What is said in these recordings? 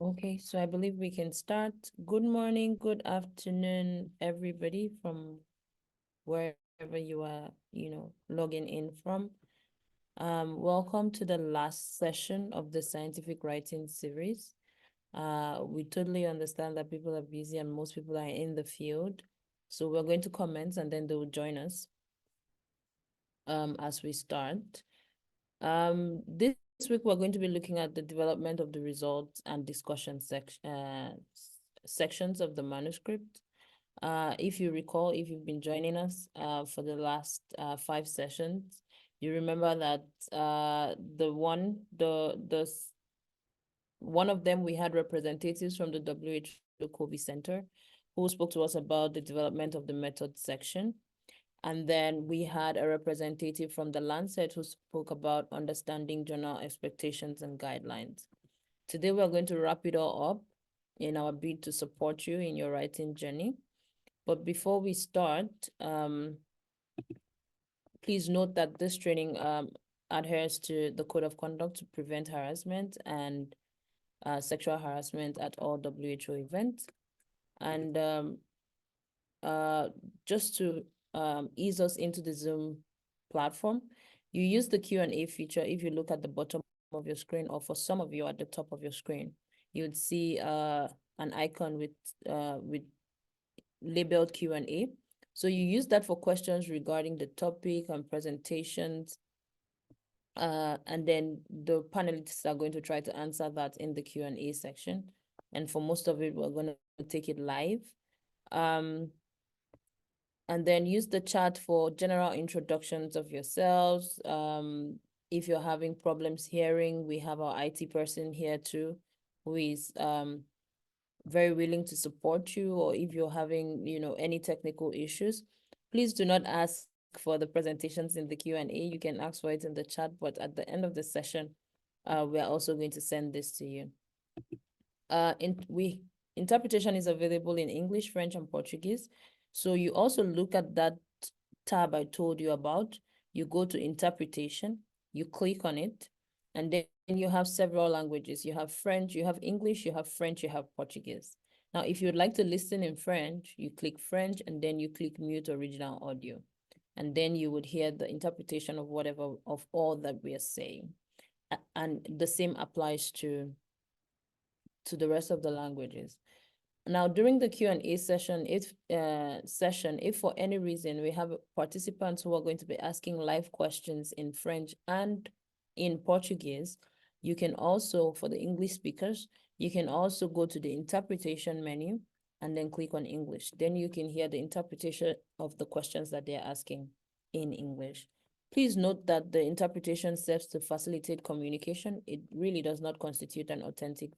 Okay, so I believe we can start. Good morning, good afternoon, everybody from wherever you are, logging in from. Welcome to the last session of the scientific writing series. We totally understand that people are busy and most people are in the field. So we're going to comment and then they will join us as we start. This week we're going to be looking at the development of the results and discussion sections of the manuscript. If you recall, if you've been joining us for the last 5 sessions, you remember that one of them we had representatives from the WHO COVID Center who spoke to us about the development of the method section. And then we had a representative from the Lancet who spoke about understanding journal expectations and guidelines. Today, we're going to wrap it all up in our bid to support you in your writing journey. But before we start, please note that this training adheres to the Code of Conduct to prevent harassment and sexual harassment at all WHO events. And just to ease us into the Zoom platform, you use the Q&A feature. If you look at the bottom of your screen, or for some of you at the top of your screen, you would see an icon with labeled Q&A. So you use that for questions regarding the topic and presentations. And then the panelists are going to try to answer that in the Q&A section. And for most of it, we're going to take it live. And then use the chat for general introductions of yourselves. If you're having problems hearing, we have our IT person here too, who is very willing to support you. Or if you're having, any technical issues, please do not ask for the presentations in the Q&A. You can ask for it in the chat, but at the end of the session, we're also going to send this to you. Interpretation is available in English, French, and Portuguese. So you also look at that tab I told you about. You go to interpretation, you click on it, and then you have several languages. You have French, you have English, you have French, you have Portuguese. Now, if you'd like to listen in French, you click French and then you click mute original audio. And then you would hear the interpretation of whatever, of all that we are saying. And the same applies to the rest of the languages. Now, during the Q&A session, if for any reason we have participants who are going to be asking live questions in French and in Portuguese, you can also, for the English speakers, you can also go to the interpretation menu and then click on English. Then you can hear the interpretation of the questions that they're asking in English. Please note that the interpretation serves to facilitate communication. It really does not constitute an authentic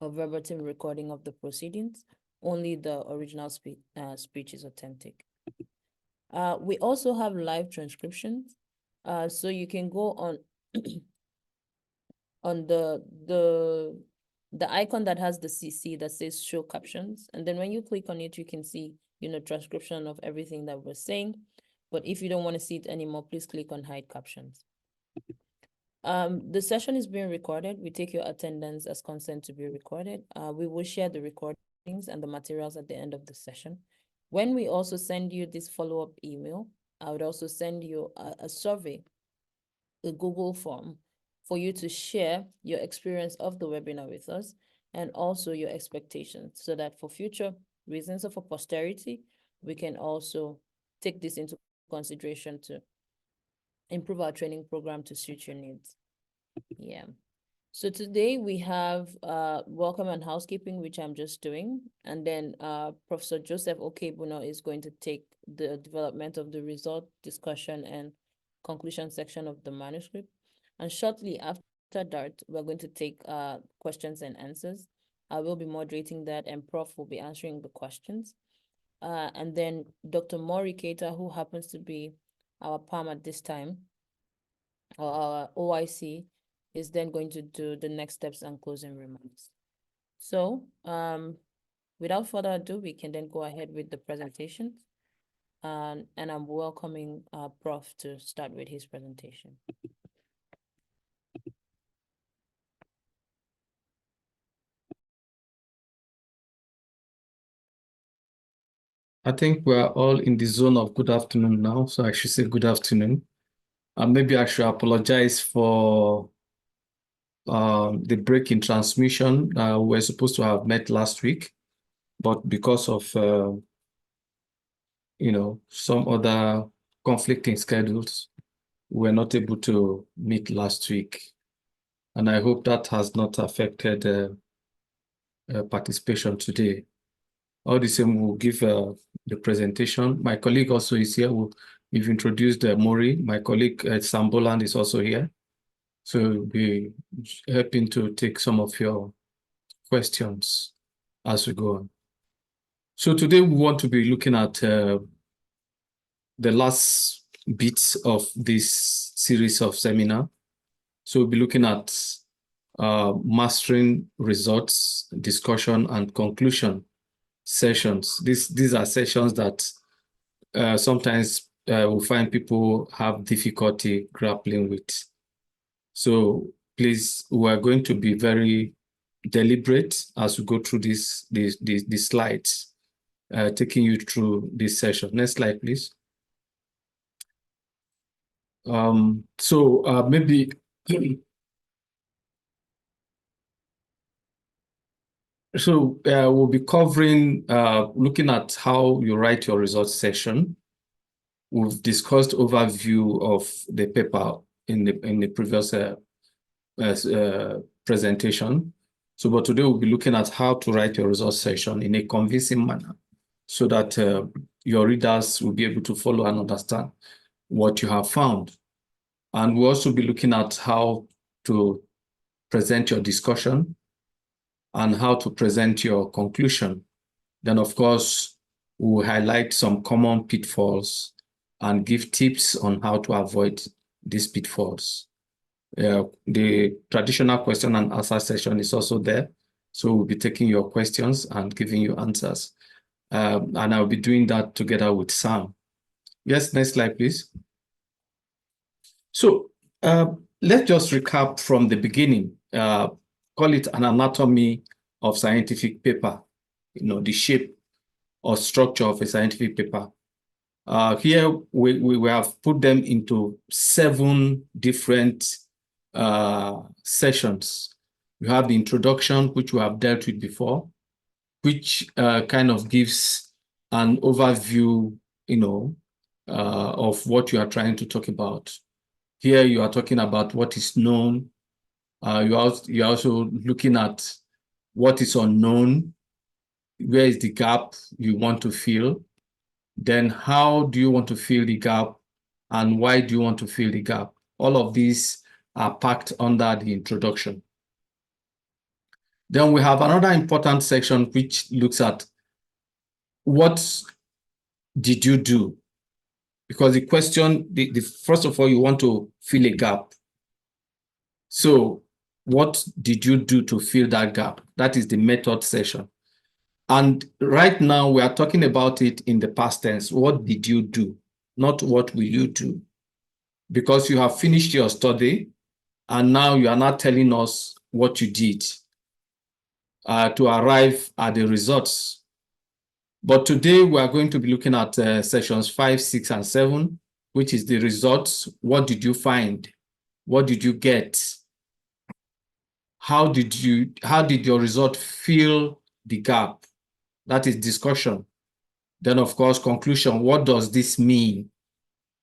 or verbatim recording of the proceedings. Only the original speech is authentic. We also have live transcriptions. So you can go on on the icon that has the CC that says show captions. And then when you click on it, you can see, transcription of everything that we're saying. But if you don't want to see it anymore, please click on hide captions. The session is being recorded. We take your attendance as consent to be recorded. We will share the recordings and the materials at the end of the session. When we also send you this follow-up email, I would also send you a survey, a Google form, for you to share your experience of the webinar with us and also your expectations, so that for future reasons or for posterity, we can also take this into consideration to improve our training program to suit your needs. Yeah. So today we have welcome and housekeeping, which I'm just doing. And then Professor Joseph Okebuno is going to take the development of the result discussion and conclusion section of the manuscript. And shortly after that, we're going to take questions and answers. I will be moderating that and Prof will be answering the questions. And then Dr. Maury Keita, who happens to be our PAM at this time, or our OIC, is then going to do the next steps and closing remarks. So without further ado, we can then go ahead with the presentation. And I'm welcoming Prof to start with his presentation. I think we're all in the zone of good afternoon now, so I should say good afternoon. And maybe I should apologize for the break in transmission. We were supposed to have met last week, but because of some other conflicting schedules, we were not able to meet last week. And I hope that has not affected participation today. All the same, we'll give the presentation. My colleague also is here. We've introduced Mori. My colleague Samboland is also here. So we'll be helping to take some of your questions as we go on. So today we want to be looking at the last bits of this series of seminar. So we'll be looking at mastering results, discussion, and conclusion sessions. These are sessions that sometimes we find people have difficulty grappling with. So please, we are going to be very deliberate as we go through these slides, taking you through this session. Next slide, please. Maybe we'll be covering, looking at how you write your results session. We've discussed overview of the paper in the previous presentation. But today we'll be looking at how to write your results session in a convincing manner so that your readers will be able to follow and understand what you have found. And we'll also be looking at how to present your discussion and how to present your conclusion. Then, of course, we'll highlight some common pitfalls and give tips on how to avoid these pitfalls. The traditional question and answer session is also there. So we'll be taking your questions and giving you answers. And I'll be doing that together with Sam. Yes, next slide, please. So let's just recap from the beginning. Call it an anatomy of scientific paper, the shape or structure of a scientific paper. Here, we have put them into 7 different sessions. You have the introduction, which we have dealt with before, which kind of gives an overview, of what you are trying to talk about. Here, you are talking about what is known. You're also looking at what is unknown, where is the gap you want to fill, then how do you want to fill the gap, and why do you want to fill the gap? All of these are packed under the introduction. Then we have another important section which looks at what did you do? Because the question, first of all, you want to fill a gap. So what did you do to fill that gap? That is the method section. And right now we are talking about it in the past tense. What did you do? Not what will you do? Because you have finished your study and now you are not telling us what you did to arrive at the results. But today we are going to be looking at sessions 5, 6, and 7, which is the results. What did you find? What did you get? How did your result fill the gap? That is discussion. Then, of course, conclusion. What does this mean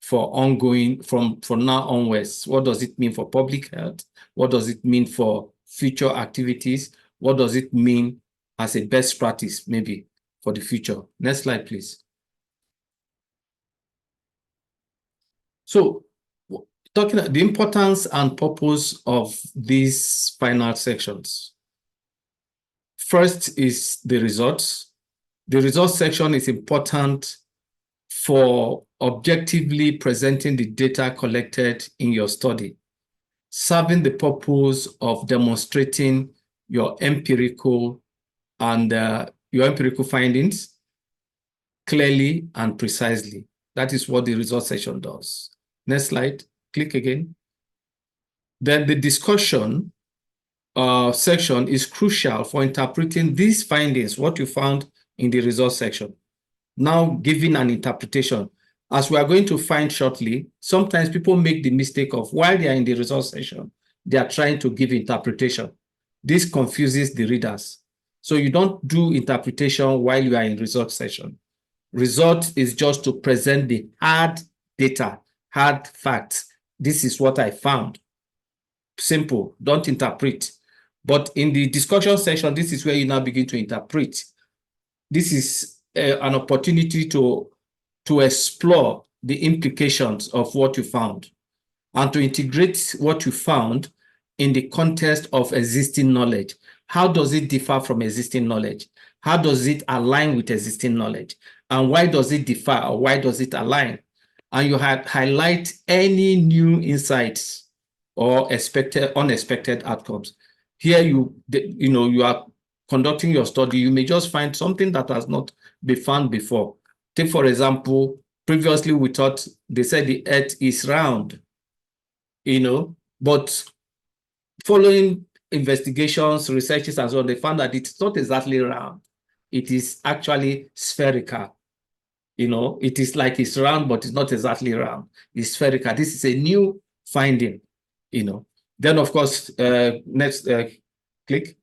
for ongoing, from now onwards? What does it mean for public health? What does it mean for future activities? What does it mean as a best practice, maybe, for the future? Next slide, please. So, talking about the importance and purpose of these final sections. First is the results. The results section is important for objectively presenting the data collected in your study, serving the purpose of demonstrating your empirical findings clearly and precisely. That is what the results section does. Next slide, click again. Then the discussion section is crucial for interpreting these findings, what you found in the results section. now giving an interpretation. As we are going to find shortly, sometimes people make the mistake of, while they are in the resource session, they are trying to give interpretation. This confuses the readers. So you don't do interpretation while you are in resource session. Result is just to present the hard data, hard facts. This is what I found. Simple, don't interpret. But in the discussion session, this is where you now begin to interpret. This is an opportunity to explore the implications of what you found and to integrate what you found in the context of existing knowledge. How does it differ from existing knowledge? How does it align with existing knowledge? And why does it differ, or why does it align? And you highlight any new insights or unexpected outcomes. Here you are conducting your study. You may just find something that has not been found before. Take, for example, previously we thought they said the earth is round, but following investigations, researches, and so on, they found that it's not exactly round. It is actually spherical. It is like it's round, but it's not exactly round. It's spherical. This is a new finding, Then, of course, next click.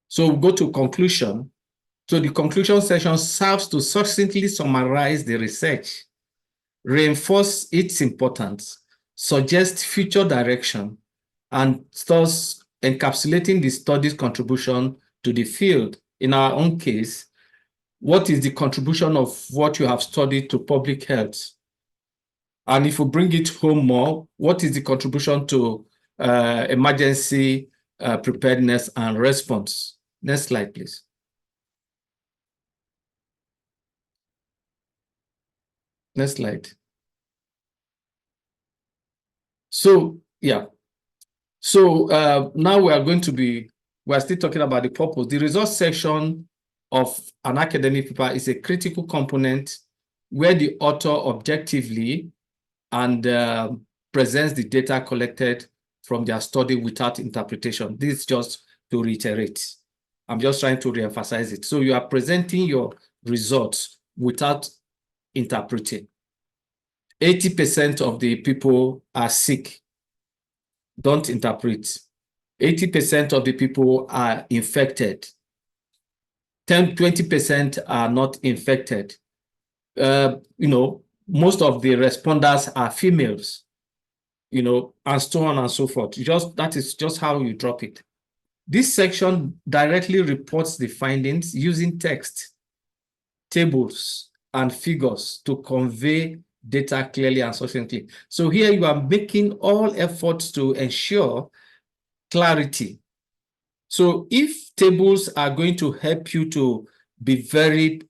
So go to conclusion. So the conclusion section serves to succinctly summarize the research, reinforce its importance, suggest future direction, and thus encapsulating the study's contribution to the field. In our own case, what is the contribution of what you have studied to public health? And if you bring it home more, what is the contribution to emergency preparedness and response? Next slide, please. Next slide. So, yeah. So now we're still talking about the purpose. The resource section of an academic paper is a critical component where the author objectively and presents the data collected from their study without interpretation. This is just to reiterate. I'm just trying to reemphasize it. So you are presenting your results without interpreting. 80% of the people are sick. Don't interpret. 80% of the people are infected. 20% are not infected. Most of the responders are females, and so on and so forth. That is just how you drop it. This section directly reports the findings using text, tables, and figures to convey data clearly and succinctly. So here you are making all efforts to ensure clarity. So if tables are going to help you to be very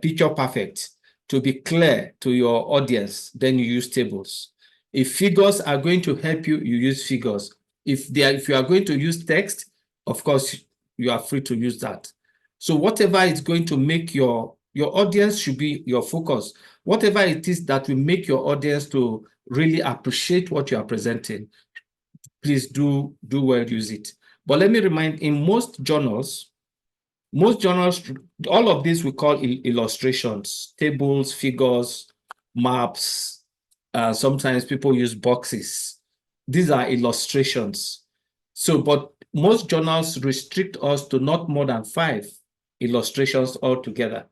picture perfect, to be clear to your audience, then you use tables. If figures are going to help you, you use figures. If you are going to use text, of course, you are free to use that. So whatever is going to make your audience should be your focus. Whatever it is that will make your audience to really appreciate what you are presenting, please do well use it. But let me remind, in most journals, all of this we call illustrations, tables, figures, maps. Sometimes people use boxes. These are illustrations. So, but most journals restrict us to not more than 5 illustrations altogether.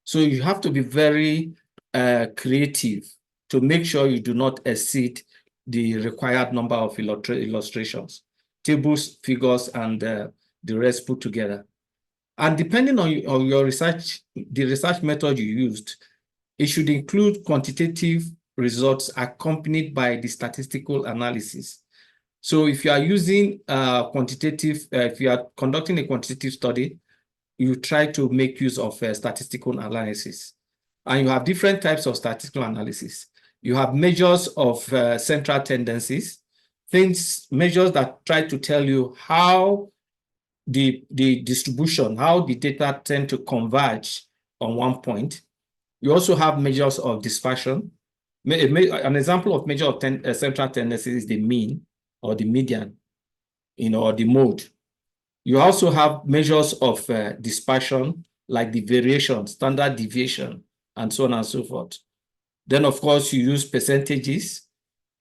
So you have to be very creative to make sure you do not exceed the required number of illustrations, tables, figures, and the rest put together. And depending on your research, the research method you used, it should include quantitative results accompanied by the statistical analysis. So if you are using if you are conducting a quantitative study, you try to make use of statistical analysis. And you have different types of statistical analysis. You have measures of central tendencies, measures that try to tell you how the distribution, how the data tend to converge on one point. You also have measures of dispersion. An example of measure of central tendency is the mean or the median, or the mode. You also have measures of dispersion, like the variation, standard deviation, and so on and so forth. Then, of course, you use percentages,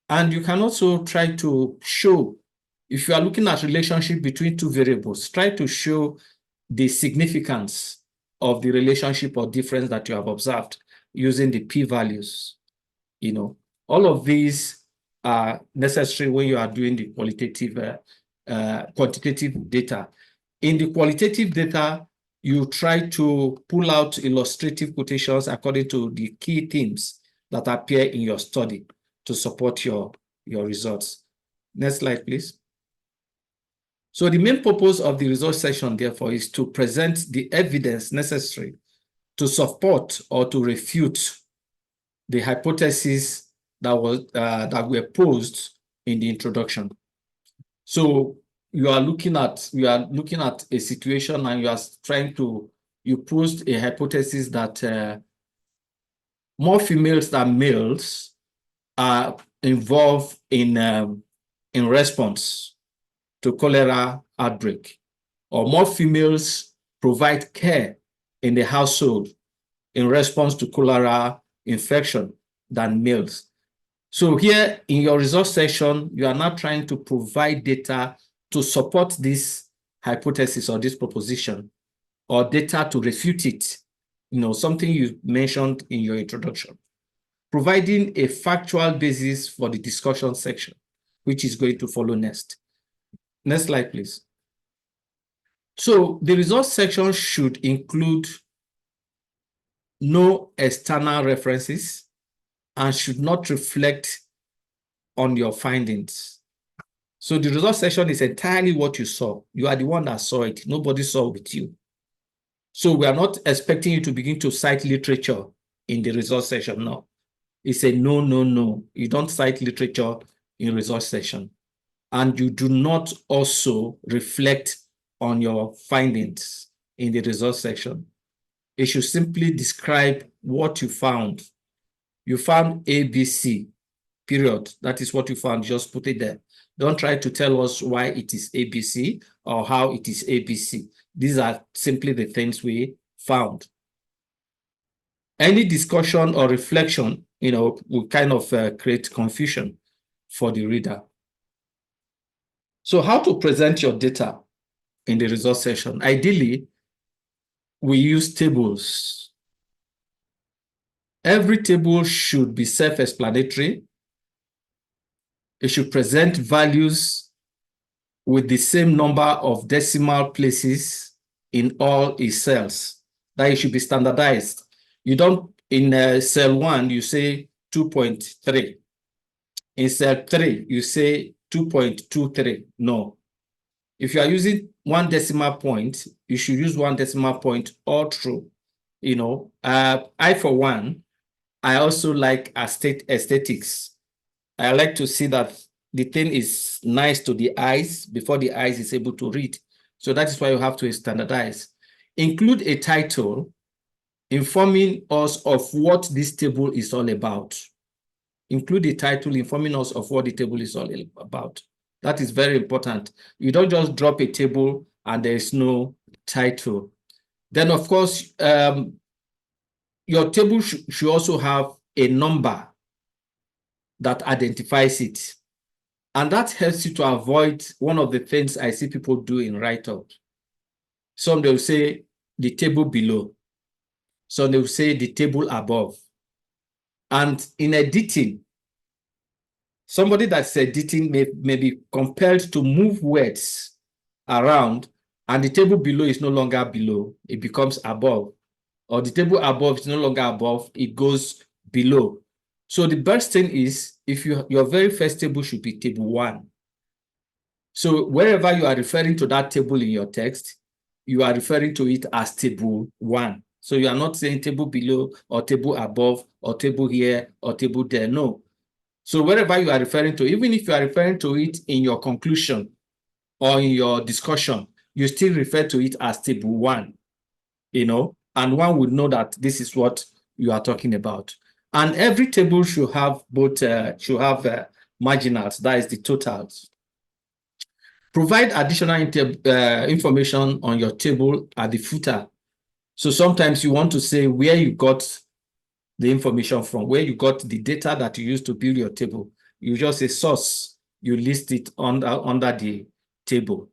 and you can also try to show, if you are looking at relationship between two variables, try to show the significance of the relationship or difference that you have observed using the p-values. All of these are necessary when you are doing the quantitative data. In the qualitative data, you try to pull out illustrative quotations according to the key themes that appear in your study to support your results. Next slide, please. So the main purpose of the results section, therefore, is to present the evidence necessary to support or to refute the hypotheses that were posed in the introduction. So you are looking at a situation, and you posed a hypothesis that more females than males are involved in response to cholera outbreak, or more females provide care in the household in response to cholera infection than males. So here in your results section, you are now trying to provide data to support this hypothesis or this proposition, or data to refute it, something you mentioned in your introduction, providing a factual basis for the discussion section, which is going to follow next. Next slide, please. So the results section should include no external references and should not reflect on your findings. So the results section is entirely what you saw. You are the one that saw it. Nobody saw with you. So we are not expecting you to begin to cite literature in the results section. No. It's a no, no, no. You don't cite literature in results section. And you do not also reflect on your findings in the results section. It should simply describe what you found. You found ABC, period. That is what you found. Just put it there. Don't try to tell us why it is ABC or how it is ABC. These are simply the things we found. Any discussion or reflection, will kind of create confusion for the reader. So how to present your data in the results section? Ideally, we use tables. Every table should be self-explanatory. It should present values with the same number of decimal places in all its cells. That it should be standardized. You don't, in cell 1, you say 2.3. In cell 3, you say 2.23. No. If you are using 1 decimal point, you should use 1 decimal point all through. I, for one, I also like aesthetics. I like to see that the thing is nice to the eyes before the eyes is able to read. So that is why you have to standardize. Include a title informing us of what this table is all about. Include a title informing us of what the table is all about. That is very important. You don't just drop a table and there is no title. Then, of course, your table should also have a number that identifies it. And that helps you to avoid one of the things I see people do in write-up. Some they will say the table below. Some they will say the table above. And in editing, somebody that's editing may be compelled to move words around, and the table below is no longer below, it becomes above. Or the table above is no longer above, it goes below. So the best thing is, if your very first table should be table 1. So wherever you are referring to that table in your text, you are referring to it as table 1. So you are not saying table below or table above or table here or table there. No. So wherever you are referring to, even if you are referring to it in your conclusion or in your discussion, you still refer to it as table 1, and one would know that this is what you are talking about. And every table should have marginals, that is the totals. Provide additional information on your table at the footer So sometimes you want to say where you got the information from, where you got the data that you used to build your table. You just say source, you list it under the table,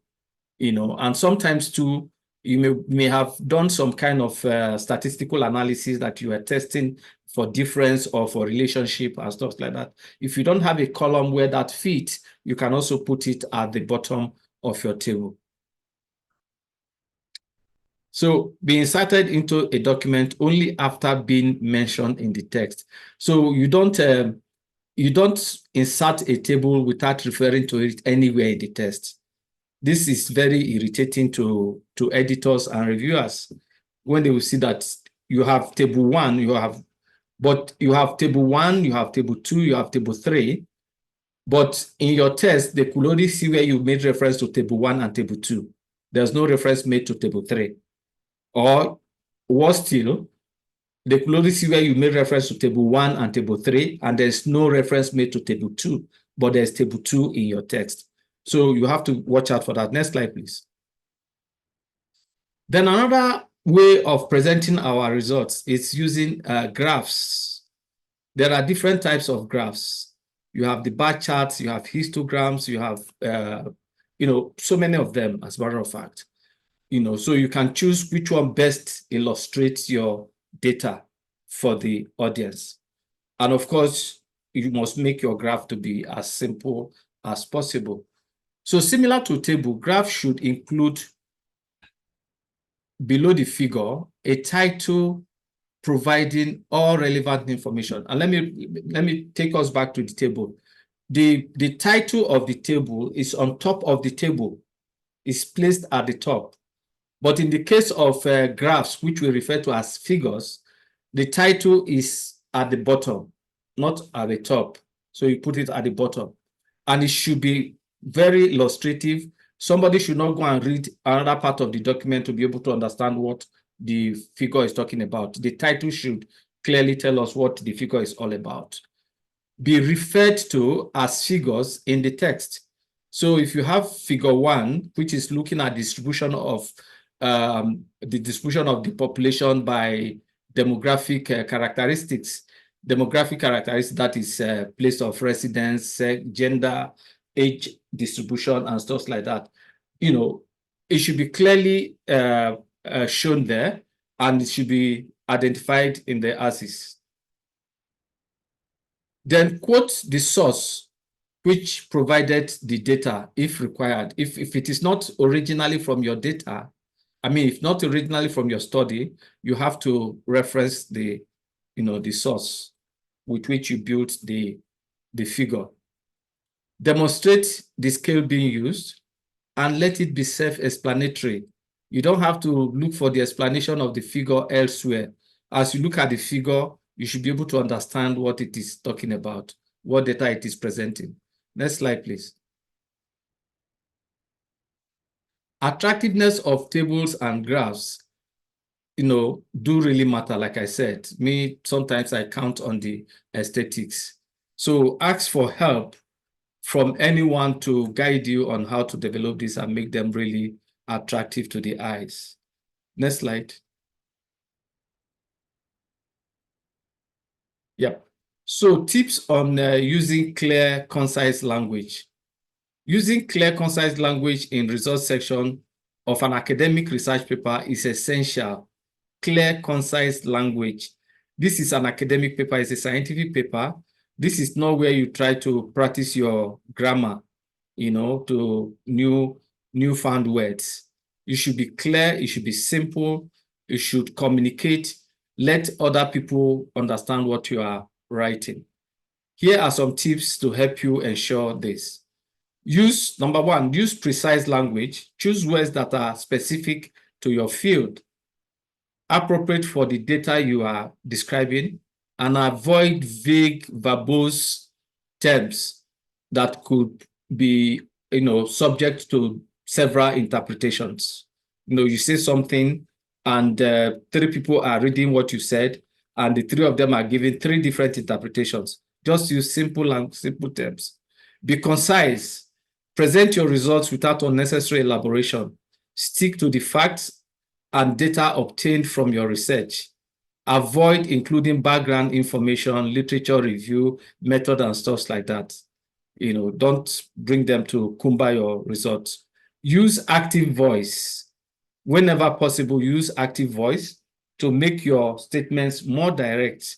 and sometimes too, you may have done some kind of statistical analysis that you are testing for difference or for relationship and stuff like that. If you don't have a column where that fits, you can also put it at the bottom of your table. So be inserted into a document only after being mentioned in the text. So you don't insert a table without referring to it anywhere in the text. This is very irritating to editors and reviewers when they will see that you have table 1, you have table 1, you have table 2, you have table 3, but in your test, they could only see where you made reference to table 1 and table 2. There's no reference made to table 3. Or worse still, they could only see where you made reference to table 1 and table 3, and there's no reference made to table 2, but there's table 2 in your text. So you have to watch out for that. Next slide, please. Then another way of presenting our results is using graphs. There are different types of graphs. You have the bar charts, you have histograms, you have, so many of them, as a matter of fact. So you can choose which one best illustrates your data for the audience. And of course, you must make your graph to be as simple as possible. So similar to table, graph should include below the figure a title providing all relevant information. And let me take us back to the table. The title of the table is on top of the table, is placed at the top. But in the case of graphs, which we refer to as figures, the title is at the bottom, not at the top. So you put it at the bottom. And it should be very illustrative. Somebody should not go and read another part of the document to be able to understand what the figure is talking about. The title should clearly tell us what the figure is all about. Be referred to as figures in the text. So if you have figure 1, which is looking at distribution of the population by demographic characteristics, that is place of residence, gender, age distribution, and stuff like that. It should be clearly shown there, and it should be identified in the axis. Then quote the source which provided the data if required. If it is not originally from your data, if not originally from your study, you have to reference the source with which you built the figure. Demonstrate the scale being used and let it be self-explanatory. You don't have to look for the explanation of the figure elsewhere. As you look at the figure, you should be able to understand what it is talking about, what data it is presenting. Next slide, please. Attractiveness of tables and graphs, do really matter. Like I said, sometimes I count on the aesthetics. So ask for help from anyone to guide you on how to develop this and make them really attractive to the eyes. Next slide. Yep. So tips on using clear, concise language. Using clear, concise language in results section of an academic research paper is essential. Clear, concise language. This is an academic paper, it's a scientific paper. This is not where you try to practice your grammar, to newfound words. You should be clear, it should be simple, you should communicate, let other people understand what you are writing. Here are some tips to help you ensure this. Number 1, use precise language. Choose words that are specific to your field, appropriate for the data you are describing, and avoid vague, verbose terms that could be, subject to several interpretations. You say something and 3 people are reading what you said, and the 3 of them are giving 3 different interpretations. Just use simple terms. Be concise. Present your results without unnecessary elaboration. Stick to the facts and data obtained from your research. Avoid including background information, literature review, method, and stuff like that. Don't bring them to Kumba your results. Use active voice. Whenever possible, use active voice to make your statements more direct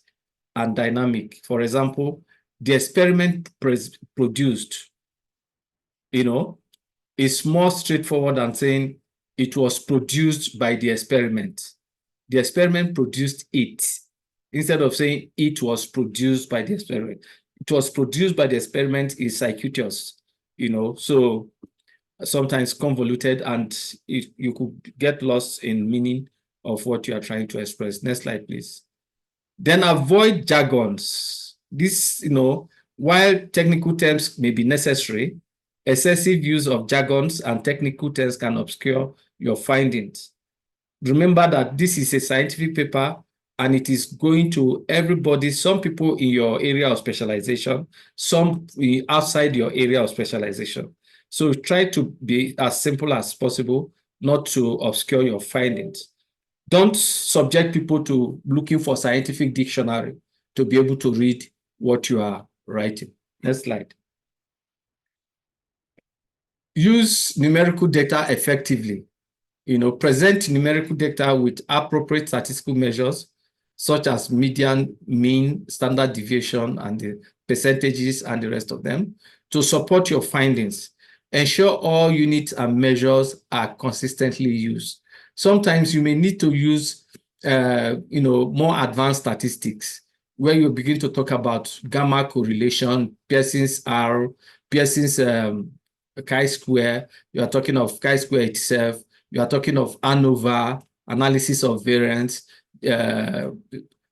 and dynamic. For example, the experiment produced, is more straightforward than saying it was produced by the experiment. The experiment produced it, instead of saying it was produced by the experiment. It was produced by the experiment is circuitous, so sometimes convoluted, and you could get lost in meaning of what you are trying to express. Next slide, please. Then avoid jargons. This, while technical terms may be necessary, excessive use of jargons and technical terms can obscure your findings. Remember that this is a scientific paper and it is going to everybody, some people in your area of specialization, some outside your area of specialization. So try to be as simple as possible, not to obscure your findings. Don't subject people to looking for scientific dictionary to be able to read what you are writing. Next slide. Use numerical data effectively. Present numerical data with appropriate statistical measures, such as median, mean, standard deviation, and the percentages and the rest of them, to support your findings. Ensure all units and measures are consistently used. Sometimes you may need to use, more advanced statistics, where you begin to talk about gamma correlation, Pearson's R, Pearson's chi-square. You are talking of chi-square itself. You are talking of ANOVA, analysis of variance,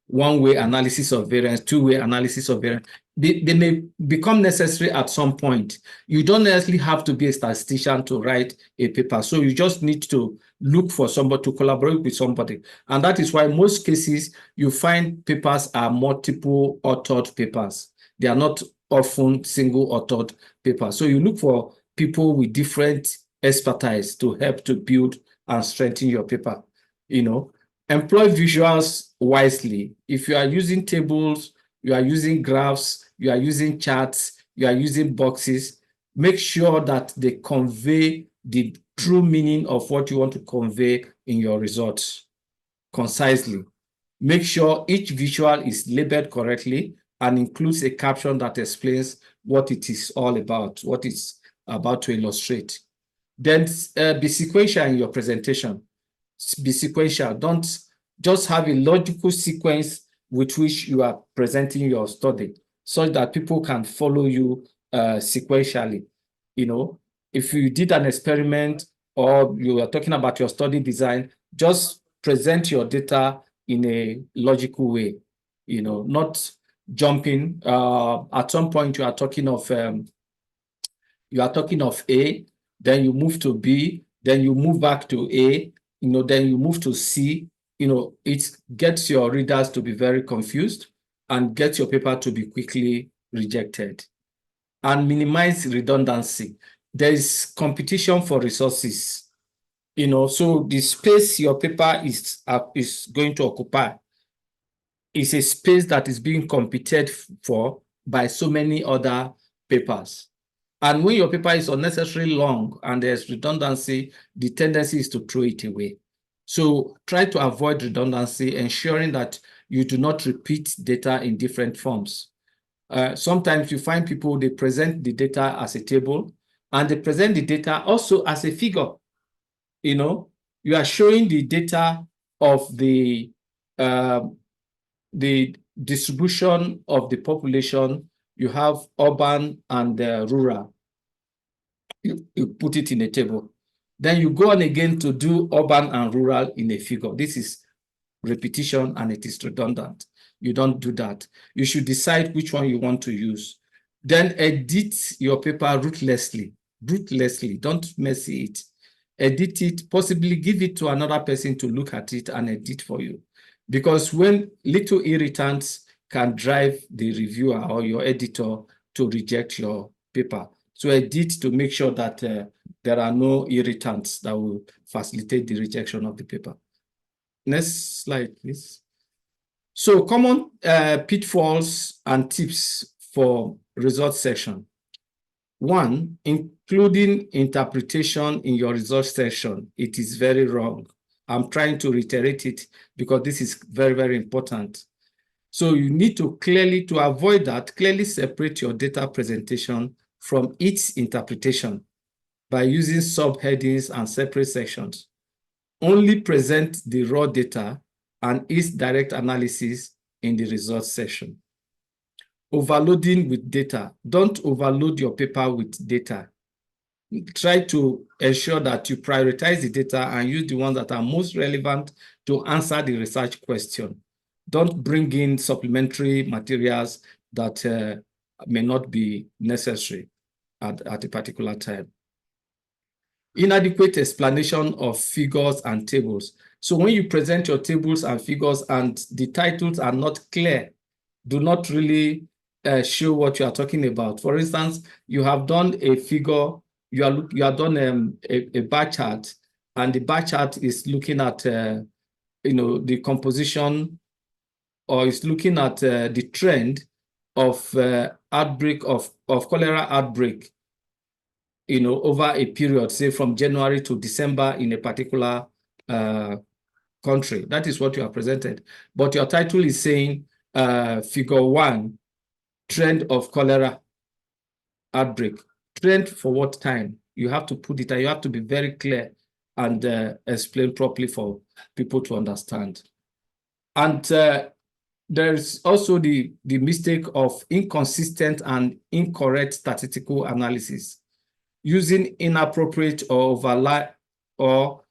one-way analysis of variance, two-way analysis of variance. They may become necessary at some point. You don't necessarily have to be a statistician to write a paper. So you just need to look for somebody to collaborate with somebody. And that is why most cases you find papers are multiple authored papers. They are not often single authored papers. So you look for people with different expertise to help to build and strengthen your paper. Employ visuals wisely. If you are using tables, you are using graphs, you are using charts, you are using boxes, make sure that they convey the true meaning of what you want to convey in your results concisely. Make sure each visual is labeled correctly and includes a caption that explains what it is all about, what it's about to illustrate. Then be sequential in your presentation. Be sequential. Don't just have a logical sequence with which you are presenting your study, so that people can follow you sequentially. If you did an experiment or you are talking about your study design, just present your data in a logical way, not jumping. At some point, you are talking of A, then you move to B, then you move back to A, then you move to C. It gets your readers to be very confused and gets your paper to be quickly rejected. And minimize redundancy. There is competition for resources. So the space your paper is going to occupy is a space that is being competed for by so many other papers. And when your paper is unnecessarily long and there's redundancy, the tendency is to throw it away. So try to avoid redundancy, ensuring that you do not repeat data in different forms. Sometimes you find people, they present the data as a table and they present the data also as a figure. You are showing the data of the distribution of the population. You have urban and rural. You put it in a table. Then you go on again to do urban and rural in a figure. This is repetition and it is redundant. You don't do that. You should decide which one you want to use. Then edit your paper ruthlessly. Ruthlessly. Don't messy it. Edit it, possibly give it to another person to look at it and edit for you. Because when little irritants can drive the reviewer or your editor to reject your paper. So edit to make sure that there are no irritants that will facilitate the rejection of the paper. Next slide, please. So common pitfalls and tips for results section. One, including interpretation in your results section. It is very wrong. I'm trying to reiterate it because this is very, very important. So you need to to avoid that, clearly separate your data presentation from its interpretation by using subheadings and separate sections. Only present the raw data and its direct analysis in the results section. Overloading with data. Don't overload your paper with data. Try to ensure that you prioritize the data and use the ones that are most relevant to answer the research question. Don't bring in supplementary materials that may not be necessary at a particular time. Inadequate explanation of figures and tables. So when you present your tables and figures and the titles are not clear, do not really show what you are talking about. For instance, you have done a figure, you have done a bar chart, and the bar chart is looking at the composition, or is looking at the trend of outbreak of cholera outbreak, over a period, say from January to December in a particular country. That is what you are presented. But your title is saying figure 1, trend of cholera outbreak. Trend for what time? You have to put it, and you have to be very clear and explain properly for people to understand. And there's also the mistake of inconsistent and incorrect statistical analysis. Using inappropriate or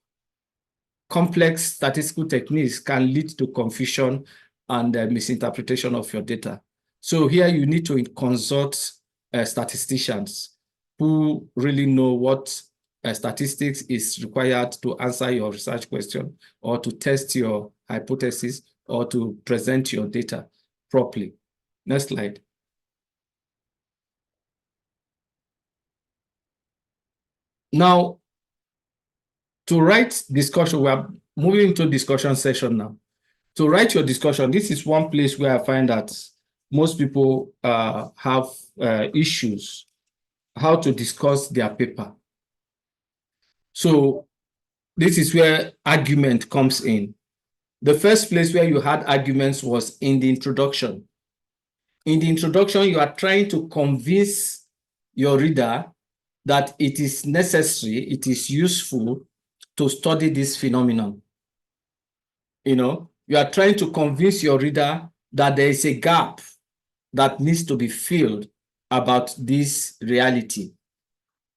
complex statistical techniques can lead to confusion and misinterpretation of your data. So here you need to consult statisticians who really know what statistics is required to answer your research question, or to test your hypothesis, or to present your data properly. Next slide. Now, to write discussion, we are moving into discussion session now. To write your discussion, this is one place where I find that most people have issues, how to discuss their paper. So this is where argument comes in. The first place where you had arguments was in the introduction. In the introduction, you are trying to convince your reader that it is necessary, it is useful to study this phenomenon. You are trying to convince your reader that there is a gap that needs to be filled about this reality.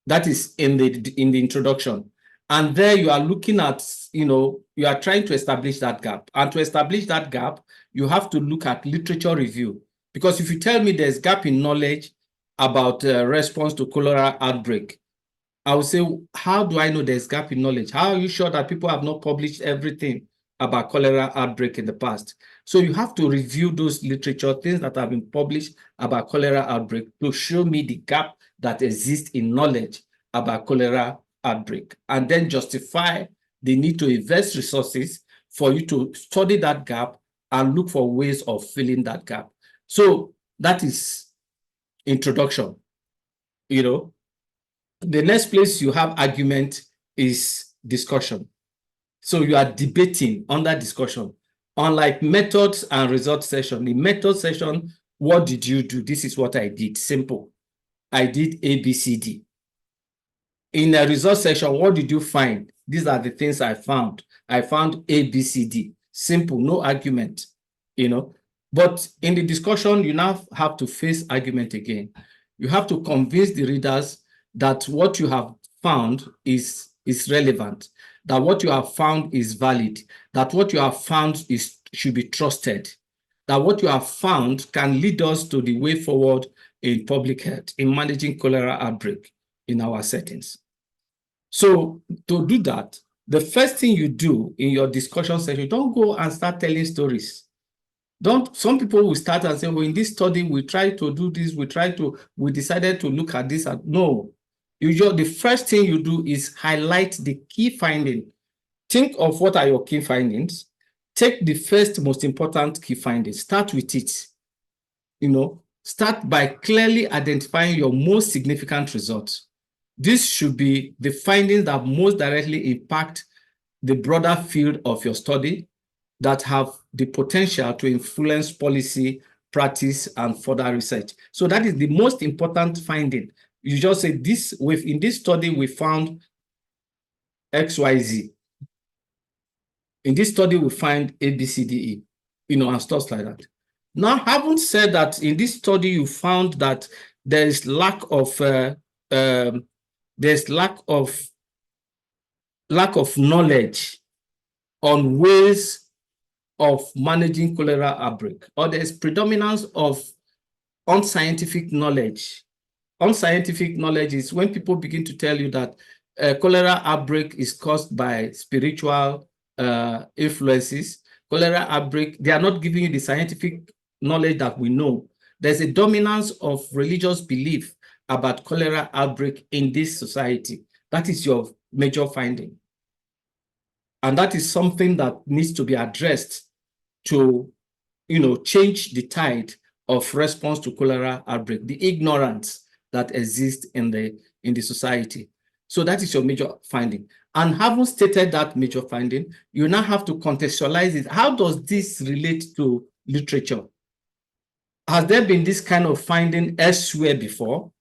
That is in the introduction. And there you are looking at, you are trying to establish that gap. And to establish that gap, you have to look at literature review. Because if you tell me there's gap in knowledge about response to cholera outbreak, I will say, how do I know there's gap in knowledge? How are you sure that people have not published everything about cholera outbreak in the past? So you have to review those literature, things that have been published about cholera outbreak, to show me the gap that exists in knowledge about cholera outbreak, and then justify the need to invest resources for you to study that gap and look for ways of filling that gap. So that is introduction. The next place you have argument is discussion. So you are debating under discussion. Unlike methods and results session, the method session, what did you do? This is what I did. Simple. I did A, B, C, D. In a result session, what did you find? These are the things I found. I found A, B, C, D. Simple, no argument, But in the discussion, you now have to face argument again. You have to convince the readers that what you have found is relevant, that what you have found is valid, that what you have found should be trusted, that what you have found can lead us to the way forward in public health, in managing cholera outbreak in our settings. So to do that, the first thing you do in your discussion session, don't go and start telling stories. Some people will start and say, well, in this study, we tried to do this, we decided to look at this. No, the first thing you do is highlight the key finding. Think of what are your key findings, take the first most important key finding, start with it. Start by clearly identifying your most significant results. This should be the findings that most directly impact the broader field of your study, that have the potential to influence policy, practice, and further research. So that is the most important finding. You just say this, in this study, we found XYZ. In this study, we find ABCDE, and stuff like that. Now, having said that, in this study, you found that there is lack of knowledge on ways of managing cholera outbreak, or there is predominance of unscientific knowledge. Unscientific knowledge is when people begin to tell you that cholera outbreak is caused by spiritual influences. Cholera outbreak, they are not giving you the scientific knowledge that we know. There's a dominance of religious belief about cholera outbreak in this society. That is your major finding. And that is something that needs to be addressed to, change the tide of response to cholera outbreak, the ignorance that exists in the society. So that is your major finding. And having stated that major finding, you now have to contextualize it. How does this relate to literature? Has there been this kind of finding elsewhere before?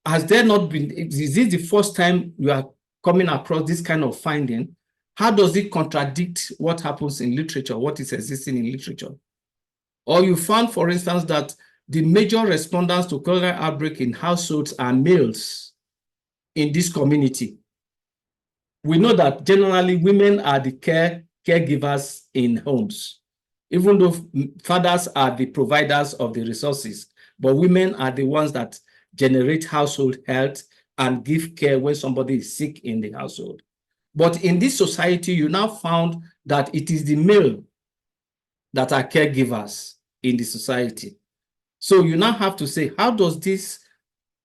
Has there not been, is this the first time you are coming across this kind of finding? How does it contradict what happens in literature, what is existing in literature? Or you found, for instance, that the major respondents to cholera outbreak in households are males in this community. We know that generally women are the caregivers in homes, even though fathers are the providers of the resources, but women are the ones that generate household health and give care when somebody is sick in the household. But in this society, you now found that it is the male that are caregivers in the society. So you now have to say, how does this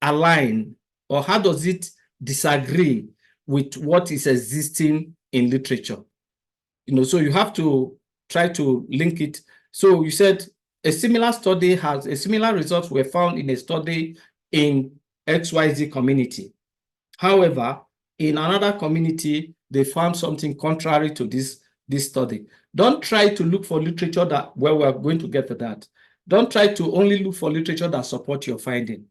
align, or how does it disagree with what is existing in literature? So you have to try to link it. So you said a similar results were found in a study in XYZ community. However, in another community, they found something contrary to this study. Don't try to look for literature that, well, we're going to get to that. Don't try to only look for literature that support your finding.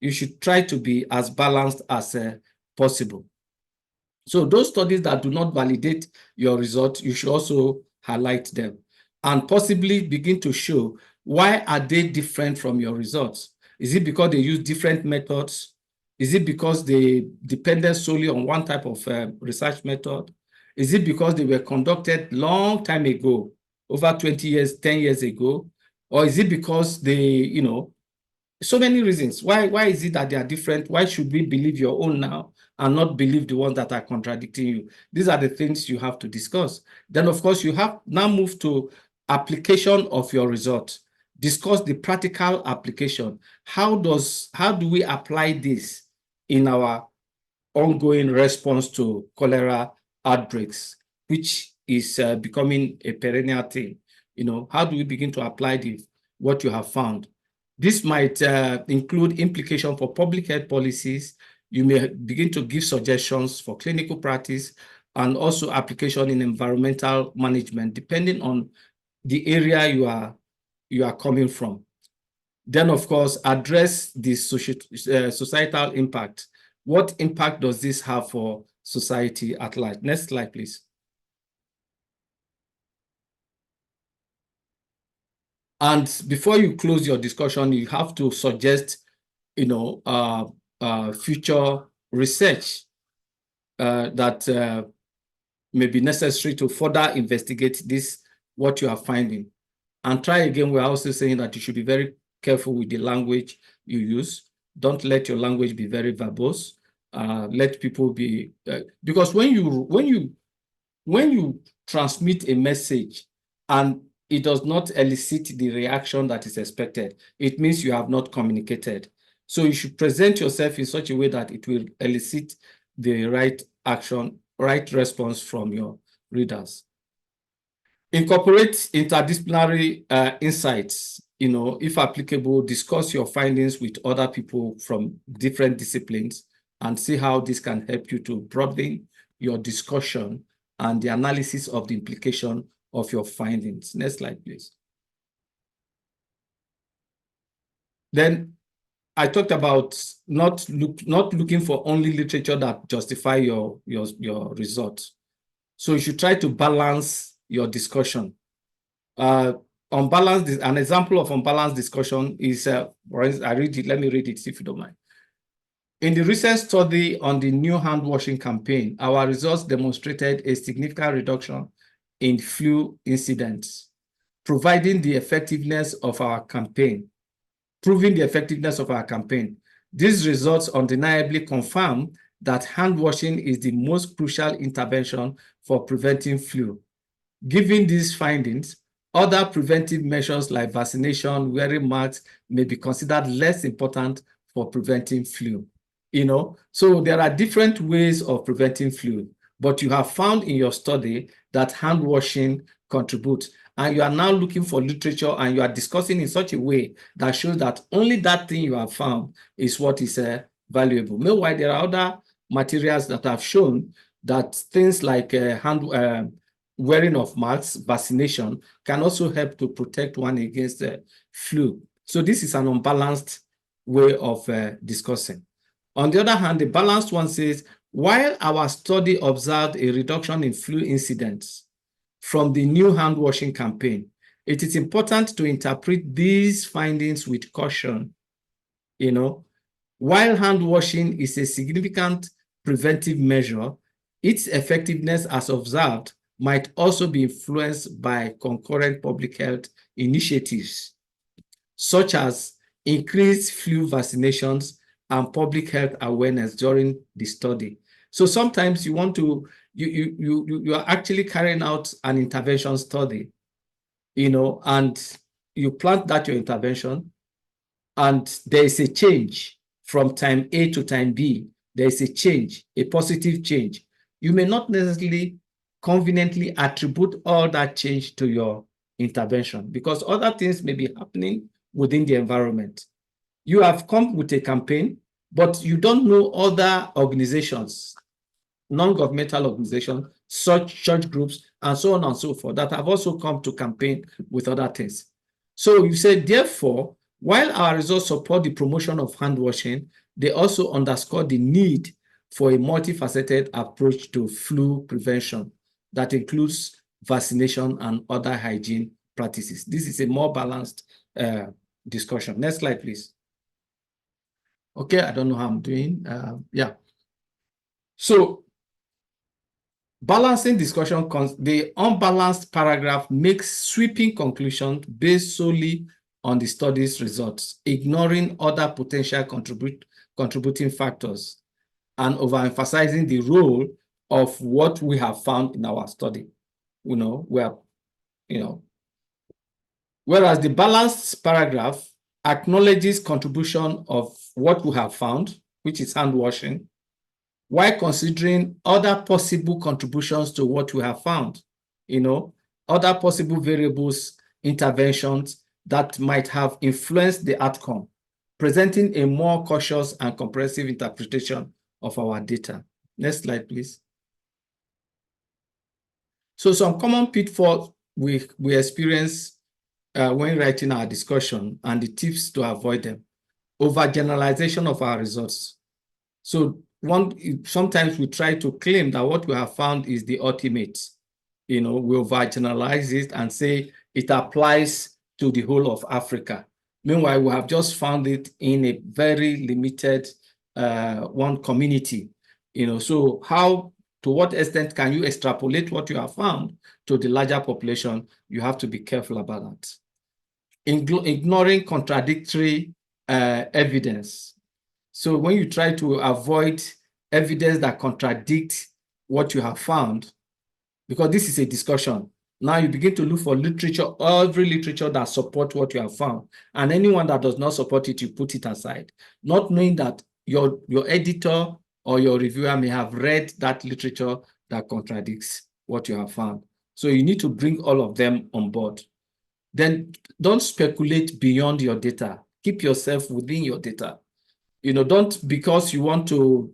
You should try to be as balanced as possible. So those studies that do not validate your result, you should also highlight them and possibly begin to show why are they different from your results. Is it because they use different methods? Is it because they depended solely on one type of research method? Is it because they were conducted long time ago, over 20 years, 10 years ago? Or is it because they, so many reasons. Why is it that they are different? Why should we believe your own now and not believe the ones that are contradicting you? These are the things you have to discuss. Then, of course, you have now moved to application of your results. Discuss the practical application. How do we apply this in our ongoing response to cholera outbreaks, which is becoming a perennial thing? How do we begin to apply what you have found? This might include implication for public health policies. You may begin to give suggestions for clinical practice and also application in environmental management, depending on the area you are coming from. Then, of course, address the societal impact. What impact does this have for society at large? Next slide, please. And before you close your discussion, you have to suggest, future research that may be necessary to further investigate what you are finding. And try again, we're also saying that you should be very careful with the language you use. Don't let your language be very verbose. Let people be, because when you transmit a message and it does not elicit the reaction that is expected, it means you have not communicated. So you should present yourself in such a way that it will elicit the right action, right response from your readers. Incorporate interdisciplinary insights, if applicable, discuss your findings with other people from different disciplines and see how this can help you to broaden your discussion and the analysis of the implication of your findings. Next slide, please. Then I talked about not looking for only literature that justify your results. So you should try to balance your discussion. Unbalanced, an example of unbalanced discussion is, for instance, let me read it if you don't mind. In the recent study on the new hand washing campaign, our results demonstrated a significant reduction in flu incidents, proving the effectiveness of our campaign. These results undeniably confirm that hand washing is the most crucial intervention for preventing flu. Given these findings, other preventive measures like vaccination, wearing masks may be considered less important for preventing flu. So there are different ways of preventing flu, but you have found in your study that hand washing contributes, and you are now looking for literature and you are discussing in such a way that shows that only that thing you have found is what is valuable. Meanwhile, there are other materials that have shown that things like wearing of masks, vaccination, can also help to protect one against flu. So this is an unbalanced way of discussing. On the other hand, the balanced one says, while our study observed a reduction in flu incidents from the new hand washing campaign, it is important to interpret these findings with caution. While hand washing is a significant preventive measure, its effectiveness as observed might also be influenced by concurrent public health initiatives, such as increased flu vaccinations and public health awareness during the study. So sometimes you want to, you are actually carrying out an intervention study, and you plant that your intervention, and there is a change from time A to time B. There is a change, a positive change. You may not necessarily conveniently attribute all that change to your intervention because other things may be happening within the environment. You have come with a campaign, but you don't know other organizations, non-governmental organizations, such church groups, and so on and so forth, that have also come to campaign with other things. So you say, therefore, while our results support the promotion of hand washing, they also underscore the need for a multifaceted approach to flu prevention that includes vaccination and other hygiene practices. This is a more balanced discussion. Next slide, please. Okay, I don't know how I'm doing. Yeah. So balancing discussion, the unbalanced paragraph makes sweeping conclusions based solely on the study's results, ignoring other potential contributing factors and overemphasizing the role of what we have found in our study. Whereas the balanced paragraph acknowledges contribution of what we have found, which is hand washing, while considering other possible contributions to what we have found, other possible variables, interventions that might have influenced the outcome, presenting a more cautious and comprehensive interpretation of our data. Next slide, please. So some common pitfalls we experience when writing our discussion and the tips to avoid them. Overgeneralization of our results. So sometimes we try to claim that what we have found is the ultimate. We overgeneralize it and say it applies to the whole of Africa. Meanwhile, we have just found it in a very limited one community. So to what extent can you extrapolate what you have found to the larger population? You have to be careful about that. Ignoring contradictory evidence. So when you try to avoid evidence that contradict what you have found, because this is a discussion, now you begin to look for literature, every literature that supports what you have found, and anyone that does not support it, you put it aside, not knowing that your editor or your reviewer may have read that literature that contradicts what you have found. So you need to bring all of them on board. Then don't speculate beyond your data. Keep yourself within your data. Don't, because you want to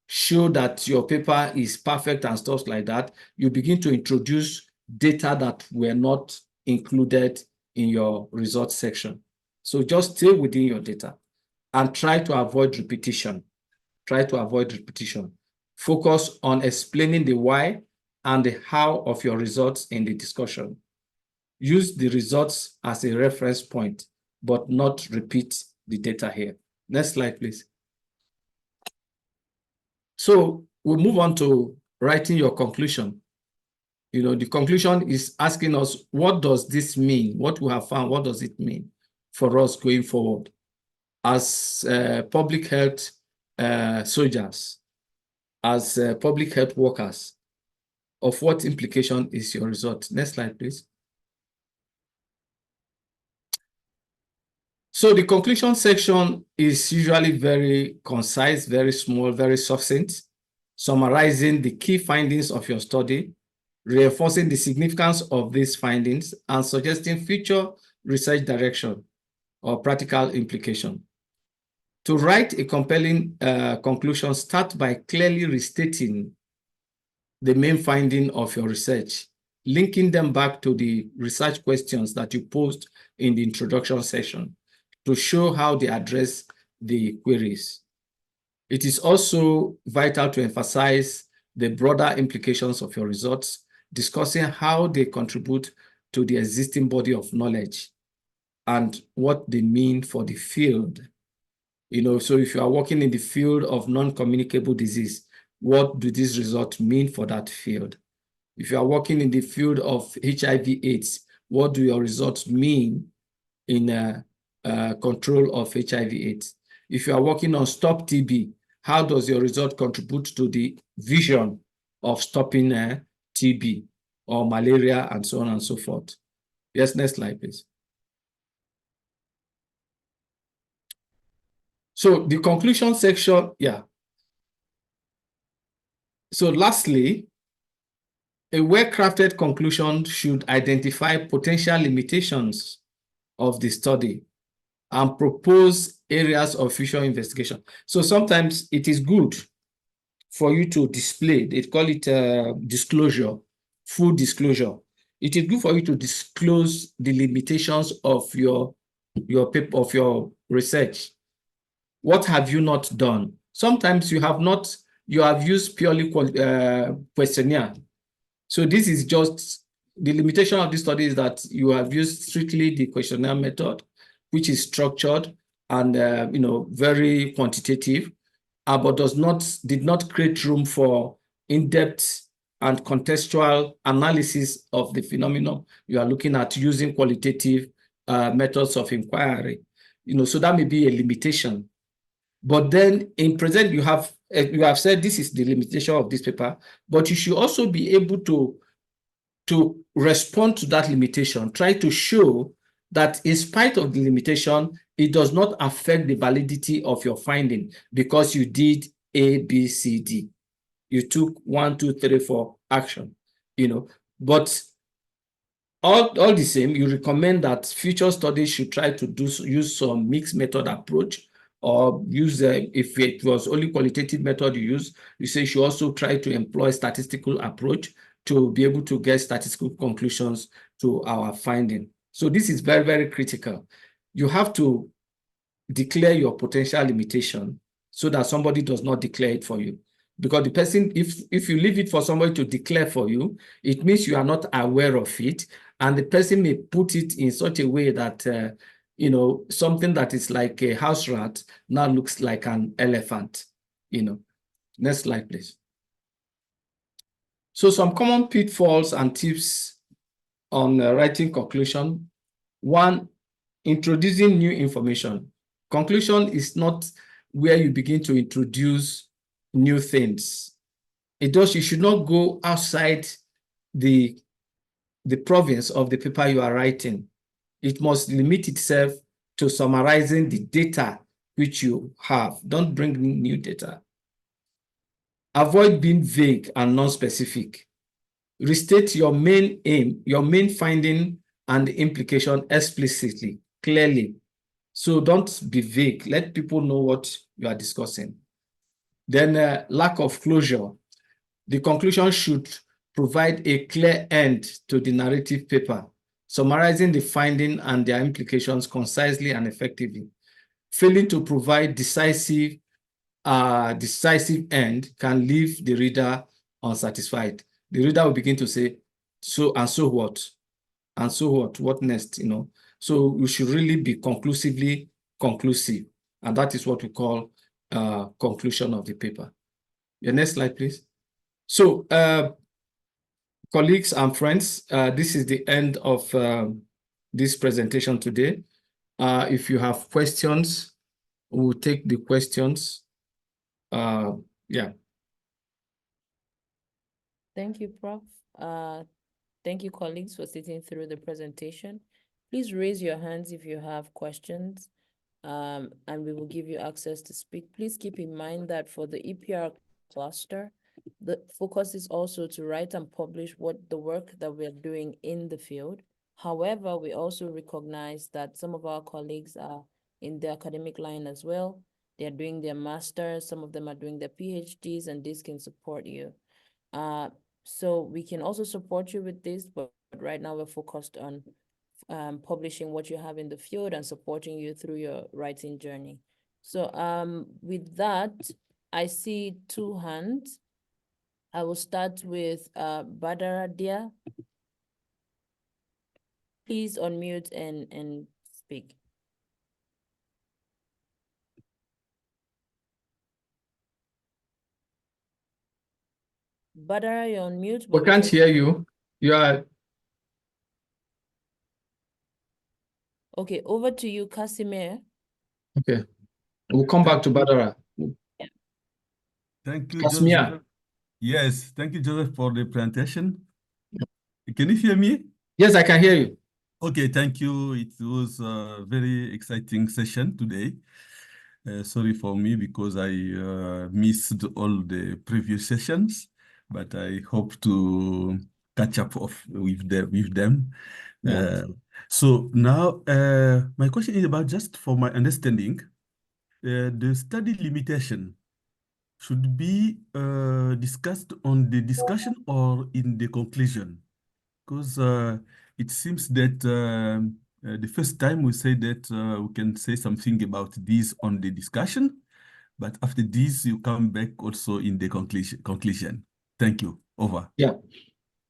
show that your paper is perfect and stuff like that, you begin to introduce data that were not included in your results section. So just stay within your data and try to avoid repetition. Try to avoid repetition. Focus on explaining the why and the how of your results in the discussion. Use the results as a reference point, but not repeat the data here. Next slide, please. So we'll move on to writing your conclusion. The conclusion is asking us, what does this mean? What we have found, what does it mean for us going forward as public health soldiers, as public health workers? Of what implication is your result? Next slide, please. So the conclusion section is usually very concise, very small, very succinct, summarizing the key findings of your study, reinforcing the significance of these findings, and suggesting future research direction or practical implication. To write a compelling conclusion, start by clearly restating the main finding of your research, linking them back to the research questions that you posed in the introduction session to show how they address the queries. It is also vital to emphasize the broader implications of your results, discussing how they contribute to the existing body of knowledge and what they mean for the field. So if you are working in the field of non-communicable disease, what do these results mean for that field? If you are working in the field of HIV/AIDS, what do your results mean in control of HIV/AIDS? If you are working on Stop TB, how does your result contribute to the vision of stopping TB or malaria and so on and so forth? Yes, next slide, please. So the conclusion section, yeah. So lastly, a well-crafted conclusion should identify potential limitations of the study and propose areas of future investigation. So sometimes it is good for you to display, they call it disclosure, full disclosure. It is good for you to disclose the limitations of your paper, of your research. What have you not done? Sometimes you have used purely questionnaire. So this is just the limitation of this study, is that you have used strictly the questionnaire method, which is structured and very quantitative, but did not create room for in-depth and contextual analysis of the phenomenon you are looking at using qualitative methods of inquiry. So that may be a limitation. But then in present, you have said this is the limitation of this paper, but you should also be able to respond to that limitation, try to show that in spite of the limitation, it does not affect the validity of your finding because you did A, B, C, D. You took 1, 2, 3, 4 action, but all the same, you recommend that future studies should try to use some mixed method approach, or use if it was only qualitative method you say you should also try to employ statistical approach to be able to get statistical conclusions to our finding. So this is very, very critical. You have to declare your potential limitation so that somebody does not declare it for you. Because the person, if you leave it for somebody to declare for you, it means you are not aware of it, and the person may put it in such a way that something that is like a house rat now looks like an elephant. Next slide, please. So some common pitfalls and tips on writing conclusion. 1, introducing new information. Conclusion is not where you begin to introduce new things. You should not go outside the province of the paper you are writing. It must limit itself to summarizing the data which you have. Don't bring new data. Avoid being vague and non-specific. restate your main aim, your main finding and the implication explicitly, clearly. So don't be vague. Let people know what you are discussing. Then lack of closure. The conclusion should provide a clear end to the narrative paper, summarizing the finding and their implications concisely and effectively. Failing to provide decisive end can leave the reader unsatisfied. The reader will begin to say, so and so what? And so what? What next? So we should really be conclusively conclusive. And that is what we call conclusion of the paper. The next slide, please. So colleagues and friends, this is the end of this presentation today. If you have questions, we'll take the questions. Yeah. Thank you, Prof. Thank you, colleagues, for sitting through the presentation. Please raise your hands if you have questions, and we will give you access to speak. Please keep in mind that for the EPR cluster, the focus is also to write and publish the work that we're doing in the field. However, we also recognize that some of our colleagues are in the academic line as well. They're doing their masters, some of them are doing their PhDs, and this can support you. So we can also support you with this, but right now we're focused on publishing what you have in the field and supporting you through your writing journey. So with that, I see 2 hands. I will start with Badara Dia. Please unmute and speak. Badara, you're on mute. We can't hear you. You are. Okay, over to you, Casimir. Okay. We'll come back to Badara. Thank you, Casimir. Joseph. Yes, thank you, Joseph, for the presentation. Can you hear me? Yes, I can hear you. Okay, thank you. It was a very exciting session today. Sorry for me because I missed all the previous sessions, but I hope to catch up with them. Yeah. So now my question is about, just for my understanding, the study limitation should be discussed on the discussion or in the conclusion? Because it seems that the first time we say that we can say something about this on the discussion, but after this you come back also in the conclusion. Thank you. Over.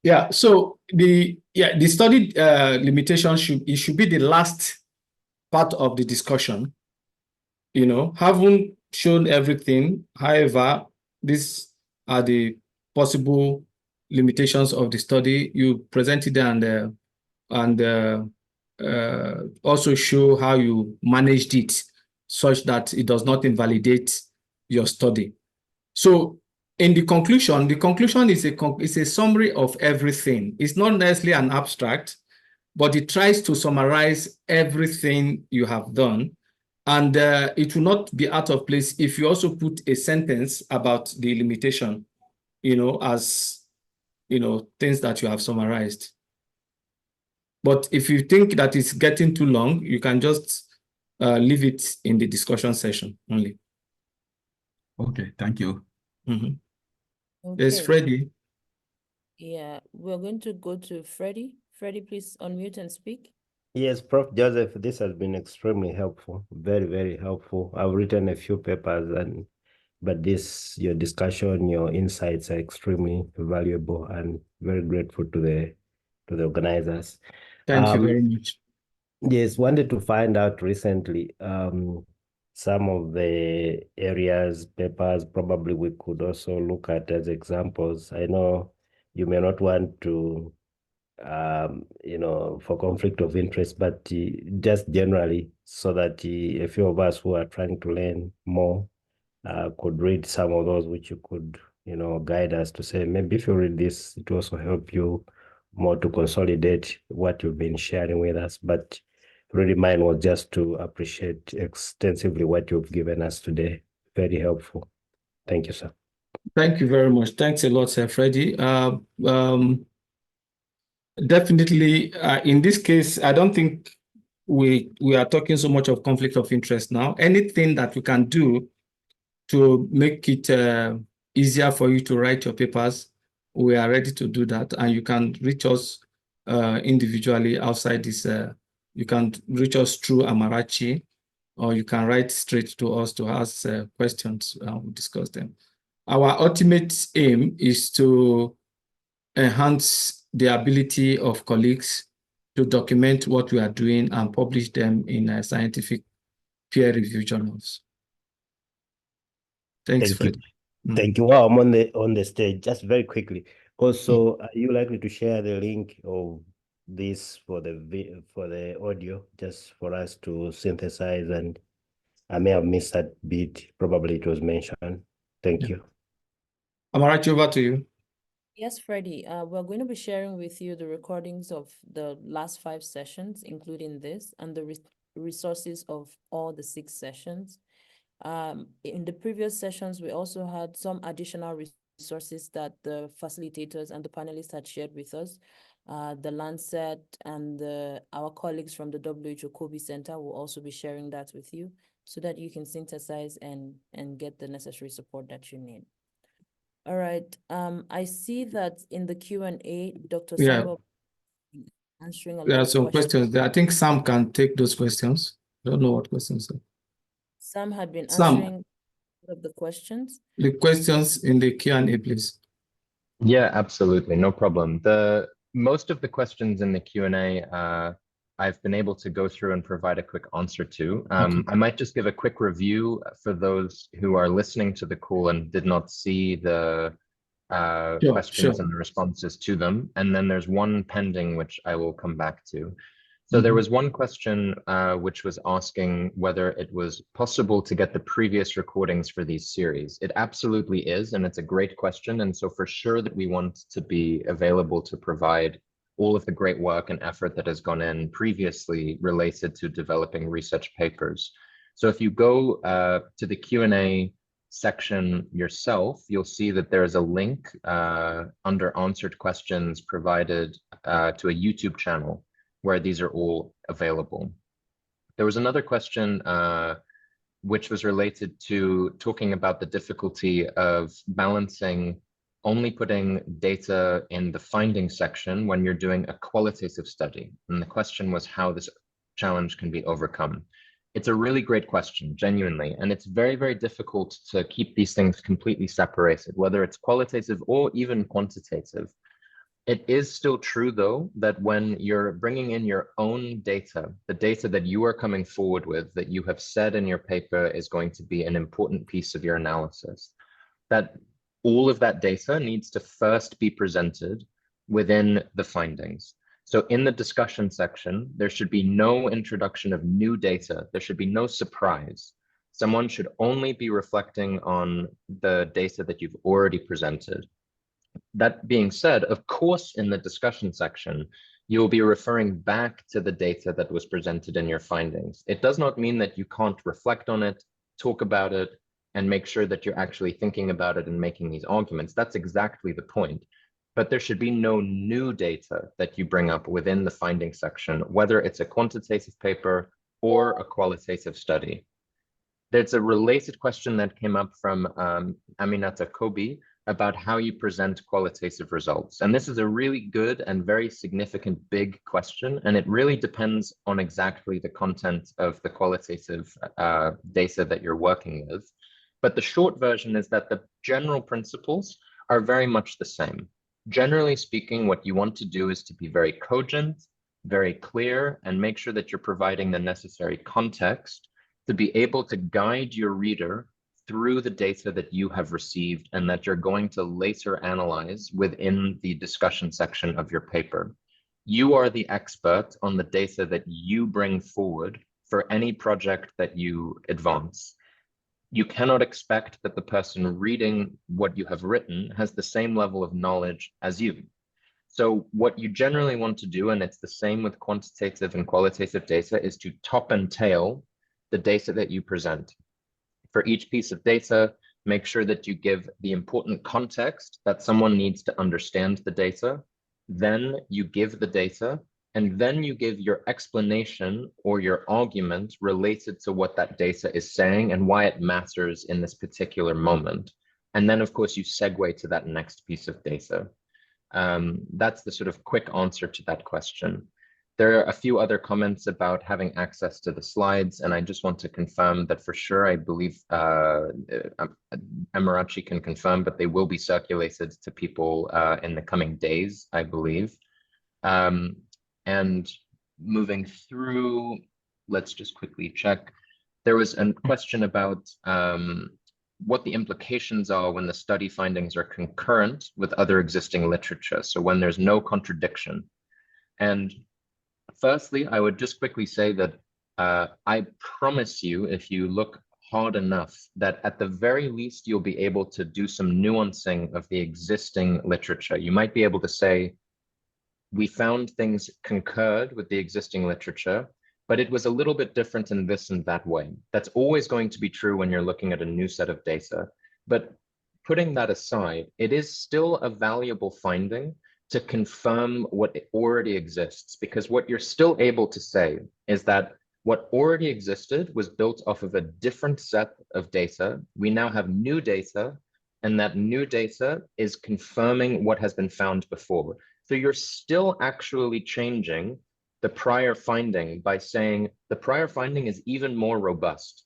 Yeah. So the study limitation should be the last part of the discussion. Haven't shown everything. However, these are the possible limitations of the study. You presented and also show how you managed it such that it does not invalidate your study. So in the conclusion is a summary of everything. It's not necessarily an abstract, but it tries to summarize everything you have done. And it will not be out of place if you also put a sentence about the limitation, as, things that you have summarized. But if you think that it's getting too long, you can just leave it in the discussion session only. Okay, thank you. Mm-hmm. Okay. There's Freddie. Yeah, we're going to go to Freddie. Freddie, please unmute and speak. Yes, Prof. Joseph, this has been extremely helpful, very, very helpful. I've written a few papers, but your discussion, your insights are extremely valuable, and very grateful to the organizers. Thank you very much. Yes, wanted to find out recently, some of the areas, papers, probably we could also look at as examples. I know you may not want to for conflict of interest, but just generally, so that a few of us who are trying to learn more could read some of those, which you could, guide us to say, maybe if you read this, it will also help you more to consolidate what you've been sharing with us. But really, mine was just to appreciate extensively what you've given us today. Very helpful. Thank you, sir. Thank you very much. Thanks a lot, Sir Freddie. Definitely, in this case, I don't think we are talking so much of conflict of interest now. Anything that you can do to make it easier for you to write your papers, we are ready to do that. And you can reach us individually outside this. You can reach us through Amarachi, or you can write straight to us to ask questions. We'll discuss them. Our ultimate aim is to enhance the ability of colleagues to document what we are doing and publish them in scientific peer-reviewed journals. Thanks, Thank you. Fred. Thank you. While I'm on the stage, just very quickly. Also, are you likely to share the link of this for the audio, just for us to synthesize? And I may have missed that bit. Probably it was mentioned. Thank you. Amarachi, over to you. Yes, Freddie, we're going to be sharing with you the recordings of the last 5 sessions, including this, and the resources of all the 6 sessions. In the previous sessions, we also had some additional resources that the facilitators and the panelists had shared with us. The Lancet and our colleagues from the WHO Kobe Center will also be sharing that with you so that you can synthesize and get the necessary support that you need. All right. I see that in the Q&A, Dr. Samba answering a There lot are of some questions there. I think Sam can take those questions. I don't know what questions are. Sam had been Sam, answering of the questions. the questions in the Q&A, please. Yeah, absolutely. No problem. Most of the questions in the Q&A, I've been able to go through and provide a quick answer to. Okay. I might just give a quick review for those who are listening to the call and did not see the questions and the responses to them. And then there's one pending, which I will come back to. So there was one question which was asking whether it was possible to get the previous recordings for these series. It absolutely is, and it's a great question. And so for sure that we want to be available to provide all of the great work and effort that has gone in previously related to developing research papers. So if you go to the Q&A section yourself, you'll see that there's a link under answered questions provided to a YouTube channel where these are all available. There was another question which was related to talking about the difficulty of balancing only putting data in the findings section when you're doing a qualitative study. And the question was how this challenge can be overcome. It's a really great question, genuinely, and it's very, very difficult to keep these things completely separated, whether it's qualitative or even quantitative. It is still true, though, that when you're bringing in your own data, the data that you are coming forward with, that you have said in your paper is going to be an important piece of your analysis, that all of that data needs to first be presented within the findings. So in the discussion section, there should be no introduction of new data. There should be no surprise. Someone should only be reflecting on the data that you've already presented. That being said, of course, in the discussion section, you'll be referring back to the data that was presented in your findings. It does not mean that you can't reflect on it, talk about it, and make sure that you're actually thinking about it and making these arguments. That's exactly the point. But there should be no new data that you bring up within the findings section, whether it's a quantitative paper or a qualitative study. There's a related question that came up from Aminata Kobe about how you present qualitative results. And this is a really good and very significant big question. And it really depends on exactly the content of the qualitative data that you're working with. But the short version is that the general principles are very much the same. Generally speaking, what you want to do is to be very cogent, very clear, and make sure that you're providing the necessary context to be able to guide your reader through the data that you have received and that you're going to later analyze within the discussion section of your paper. You are the expert on the data that you bring forward for any project that you advance. You cannot expect that the person reading what you have written has the same level of knowledge as you. So what you generally want to do, and it's the same with quantitative and qualitative data, is to top and tail the data that you present. For each piece of data, make sure that you give the important context that someone needs to understand the data. then you give the data, and then you give your explanation or your argument related to what that data is saying and why it matters in this particular moment. And then, of course, you segue to that next piece of data. That's the sort of quick answer to that question. There are a few other comments about having access to the slides, and I just want to confirm that for sure, I believe Amarachi can confirm, but they will be circulated to people in the coming days, I believe. And moving through, let's just quickly check. There was a question about what the implications are when the study findings are concurrent with other existing literature. So when there's no contradiction. And firstly, I would just quickly say that I promise you, if you look hard enough, that at the very least, you'll be able to do some nuancing of the existing literature. You might be able to say, we found things concurred with the existing literature, but it was a little bit different in this and that way. That's always going to be true when you're looking at a new set of data. But putting that aside, it is still a valuable finding to confirm what already exists, because what you're still able to say is that what already existed was built off of a different set of data. We now have new data, and that new data is confirming what has been found before. So you're still actually changing the prior finding by saying the prior finding is even more robust.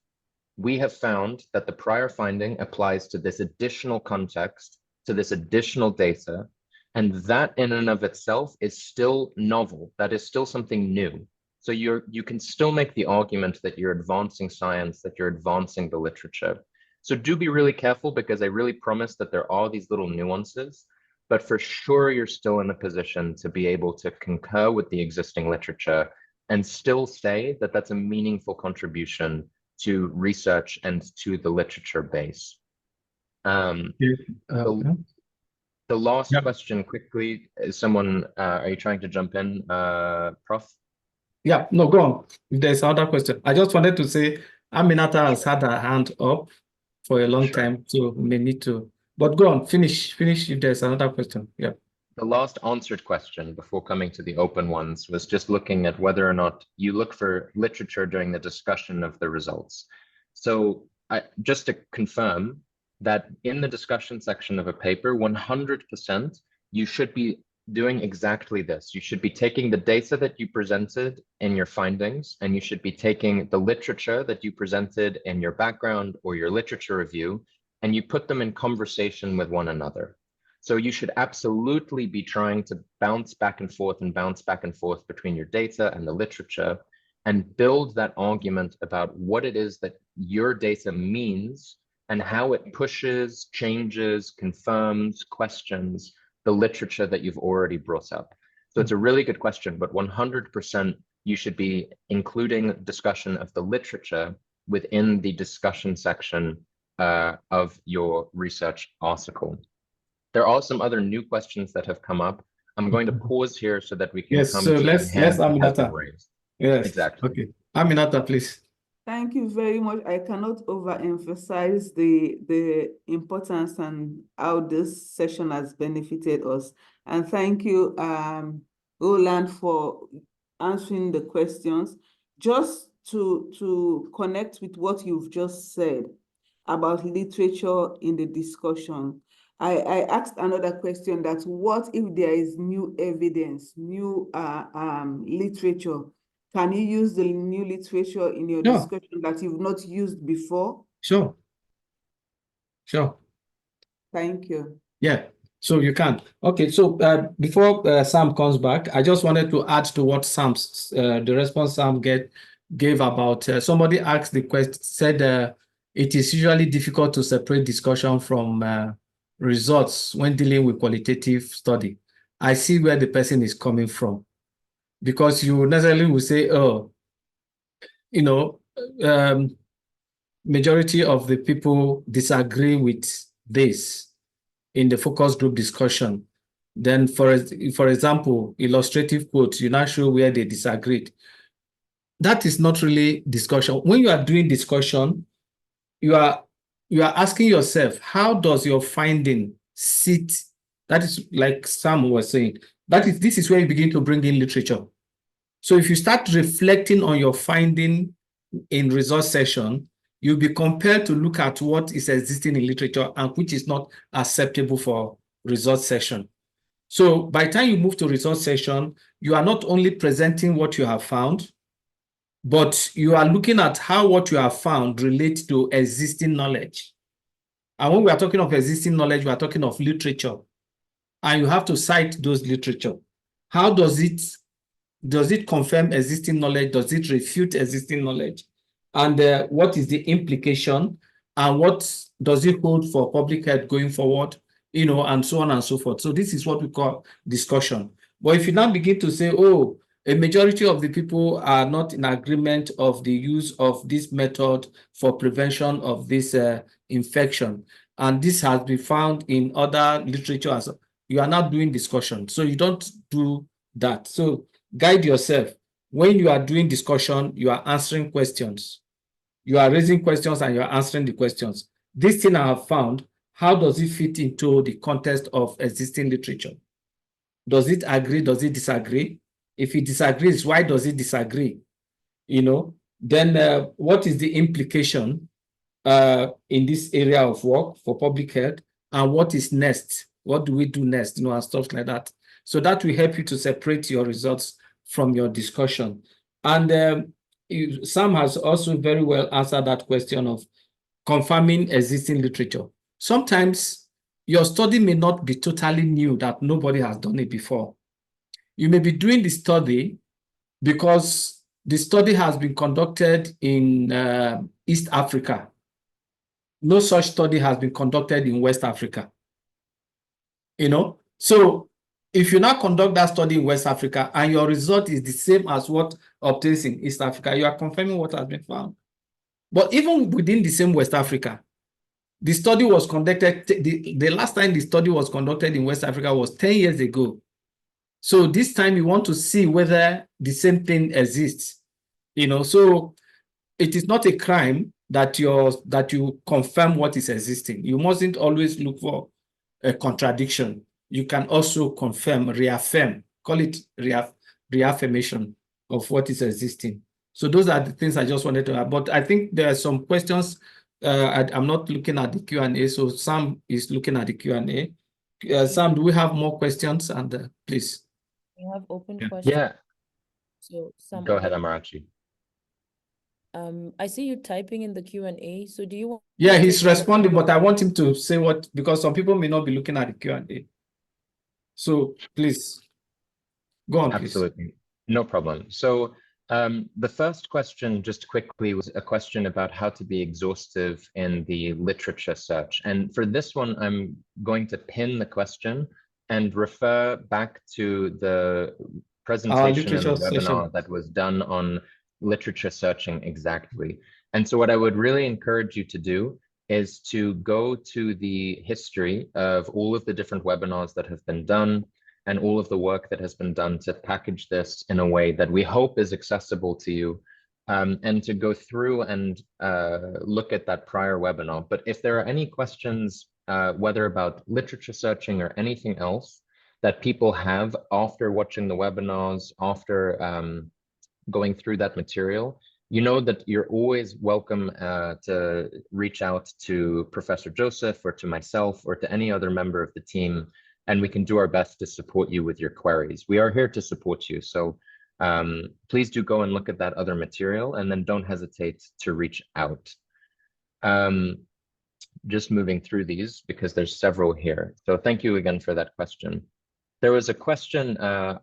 We have found that the prior finding applies to this additional context, to this additional data, and that in and of itself is still novel. That is still something new. So you can still make the argument that you're advancing science, that you're advancing the literature. So do be really careful, because I really promise that there are these little nuances. But for sure, you're still in a position to be able to concur with the existing literature and still say that that's a meaningful contribution to research and to the literature base. The last question quickly is someone, are you trying to jump in, Prof? Yeah, no, go on. If there's another question. I just wanted to say Aminata has had her hand up for a long time, so we may need to. But go on, finish if there's another question. Yeah. The last answered question before coming to the open ones was just looking at whether or not you look for literature during the discussion of the results. So just to confirm that in the discussion section of a paper, 100%, you should be doing exactly this. You should be taking the data that you presented in your findings, and you should be taking the literature that you presented in your background or your literature review, and you put them in conversation with one another. So you should absolutely be trying to bounce back and forth between your data and the literature, and build that argument about what it is that your data means and how it pushes, changes, confirms, questions the literature that you've already brought up. So it's a really good question, but 100% you should be including discussion of the literature within the discussion section of your research article. There are some other new questions that have come up. I'm going to pause here so that we can come to let's Aminata. Yes, exactly. Okay, Aminata, please. Thank you very much. I cannot overemphasize the importance and how this session has benefited us. And thank you, Roland, for answering the questions. Just to connect with what you've just said about literature in the discussion, I asked another question, that what if there is new evidence, new literature? Can you use the new literature in your discussion that you've not used before? Sure. Thank you. Yeah, so you can. Okay, so before Sam comes back, I just wanted to add to what the response Sam gave about, somebody asked the question, said it is usually difficult to separate discussion from results when dealing with qualitative study. I see where the person is coming from, because you necessarily will say, oh, majority of the people disagree with this in the focus group discussion. Then, for example, illustrative quotes, you now show where they disagreed. That is not really discussion. When you are doing discussion, you are asking yourself, how does your finding sit? That is like Sam was saying, This is where you begin to bring in literature. So if you start reflecting on your finding in resource session, you'll be compelled to look at what is existing in literature and which is not acceptable for resource session. So by the time you move to resource session, you are not only presenting what you have found, but you are looking at how what you have found relates to existing knowledge. And when we are talking of existing knowledge, we are talking of literature. And you have to cite those literature. How does it confirm existing knowledge? Does it refute existing knowledge? And what is the implication? And what does it hold for public health going forward? And so on and so forth. So this is what we call discussion. But if you now begin to say, oh, a majority of the people are not in agreement of the use of this method for prevention of this infection, and this has been found in other literature, you are not doing discussion. So you don't do that. So guide yourself. When you are doing discussion, you are answering questions. You are raising questions and you are answering the questions. This thing I have found, how does it fit into the context of existing literature? Does it agree? Does it disagree? If it disagrees, why does it disagree? Then what is the implication in this area of work for public health? And what is next? What do we do next? And stuff like that. So that will help you to separate your results from your discussion. And Sam has also very well answered that question of confirming existing literature. Sometimes your study may not be totally new, that nobody has done it before. You may be doing the study because the study has been conducted in East Africa. No such study has been conducted in West Africa. So if you now conduct that study in West Africa and your result is the same as what obtains in East Africa, you are confirming what has been found. But even within the same West Africa, the study was conducted, the last time the study was conducted in West Africa was 10 years ago. So this time you want to see whether the same thing exists. So it is not a crime that you confirm what is existing. You mustn't always look for a contradiction. You can also confirm, reaffirm, call it reaffirmation of what is existing. So those are the things I just wanted to add. But I think there are some questions. I'm not looking at the Q&A, so Sam is looking at the Q&A. Sam, do we have more questions? And please. We have open questions. Yeah. So Sam, go ahead, Amarachi. I see you typing in the Q&A. So do you want? Yeah, he's responding, but I want him to say what, because some people may not be looking at the Q&A. So please, go on, please. Absolutely, no problem. So the first question, just quickly, was a question about how to be exhaustive in the literature search. And for this one, I'm going to pin the question and refer back to the presentation and the webinar that was done on literature searching exactly. And so what I would really encourage you to do is to go to the history of all of the different webinars that have been done and all of the work that has been done to package this in a way that we hope is accessible to you, and to go through and look at that prior webinar. But if there are any questions, whether about literature searching or anything else that people have after watching the webinars, after going through that material, you know that you're always welcome to reach out to Professor Joseph or to myself or to any other member of the team, and we can do our best to support you with your queries. We are here to support you. So please do go and look at that other material, and then don't hesitate to reach out. Just moving through these because there's several here. So thank you again for that question. There was a question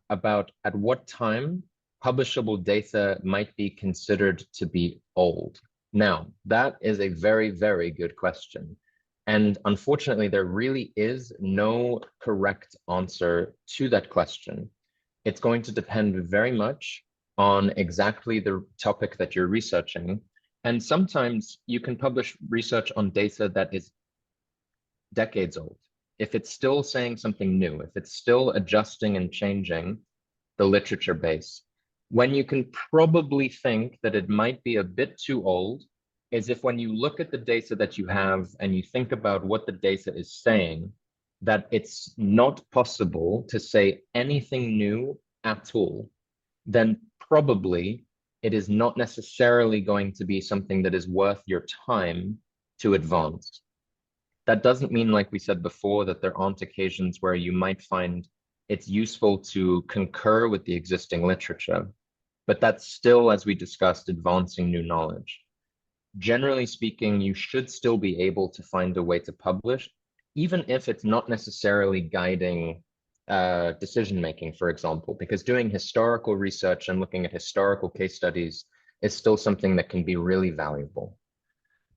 about at what time publishable data might be considered to be old. Now, that is a very, very good question. And unfortunately, there really is no correct answer to that question. It's going to depend very much on exactly the topic that you're researching. And sometimes you can publish research on data that is decades old. If it's still saying something new, if it's still adjusting and changing the literature base, when you can probably think that it might be a bit too old is if when you look at the data that you have and you think about what the data is saying, that it's not possible to say anything new at all, then probably it is not necessarily going to be something that is worth your time to advance. That doesn't mean, like we said before, that there aren't occasions where you might find it's useful to concur with the existing literature, but that's still, as we discussed, advancing new knowledge. Generally speaking, you should still be able to find a way to publish, even if it's not necessarily guiding decision-making, for example, because doing historical research and looking at historical case studies is still something that can be really valuable.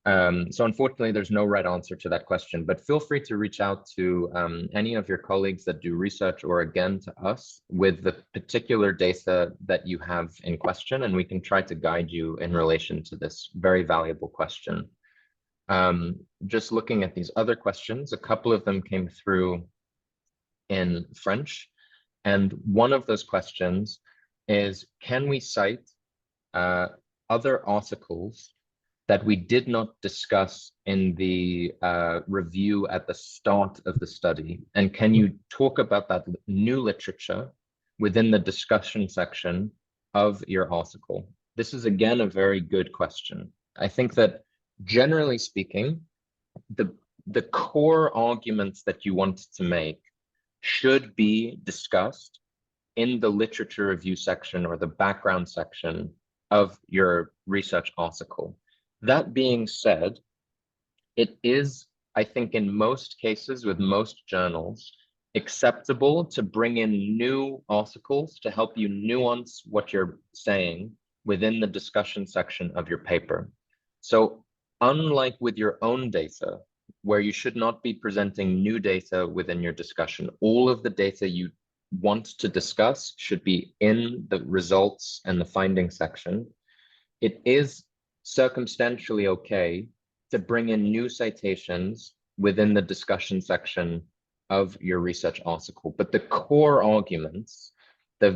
So unfortunately, there's no right answer to that question, but feel free to reach out to any of your colleagues that do research, or again to us, with the particular data that you have in question, and we can try to guide you in relation to this very valuable question. Just looking at these other questions, a couple of them came through in French, and one of those questions is, can we cite other articles that we did not discuss in the review at the start of the study? And can you talk about that new literature within the discussion section of your article? This is, again, a very good question. I think that generally speaking, the core arguments that you want to make should be discussed in the literature review section or the background section of your research article. That being said, it is, I think, in most cases with most journals, acceptable to bring in new articles to help you nuance what you're saying within the discussion section of your paper. So unlike with your own data, where you should not be presenting new data within your discussion, all of the data you want to discuss should be in the results and the findings section. It is circumstantially okay to bring in new citations within the discussion section of your research article, but the core arguments, the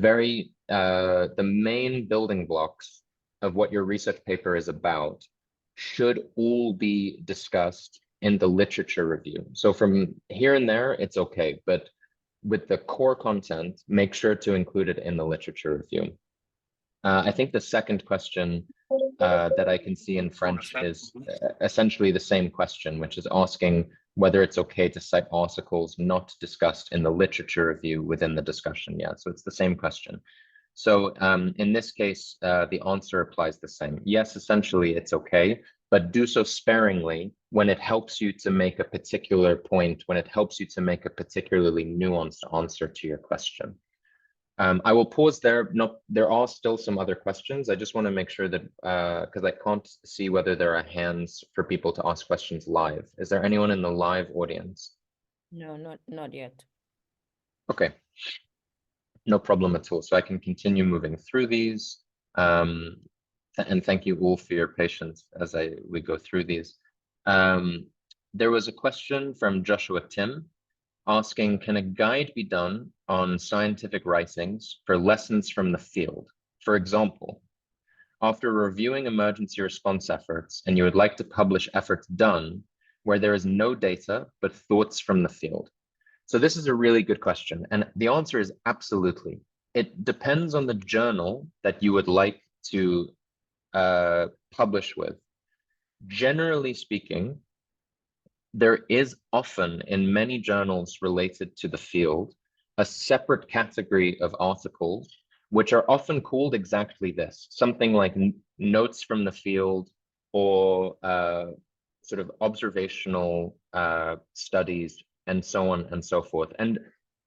main building blocks of what your research paper is about, should all be discussed in the literature review. So from here and there, it's okay, but with the core content, make sure to include it in the literature review. I think the second question that I can see in French is essentially the same question, which is asking whether it's okay to cite articles not discussed in the literature review within the discussion. Yeah, so it's the same question. So in this case, the answer applies the same. Yes, essentially it's okay, but do so sparingly when it helps you to make a particular point, when it helps you to make a particularly nuanced answer to your question. I will pause there. No, there are still some other questions. I just want to make sure that, because I can't see whether there are hands for people to ask questions live. Is there anyone in the live audience? No, not yet. Okay. No problem at all. So I can continue moving through these. And thank you all for your patience as we go through these. There was a question from Joshua Tim asking, can a guide be done on scientific writings for lessons from the field? For example, after reviewing emergency response efforts and you would like to publish efforts done where there is no data but thoughts from the field. So this is a really good question, and the answer is absolutely. It depends on the journal that you would like to publish with. Generally speaking, there is often in many journals related to the field a separate category of articles which are often called exactly this, something like notes from the field or sort of observational studies and so on and so forth. And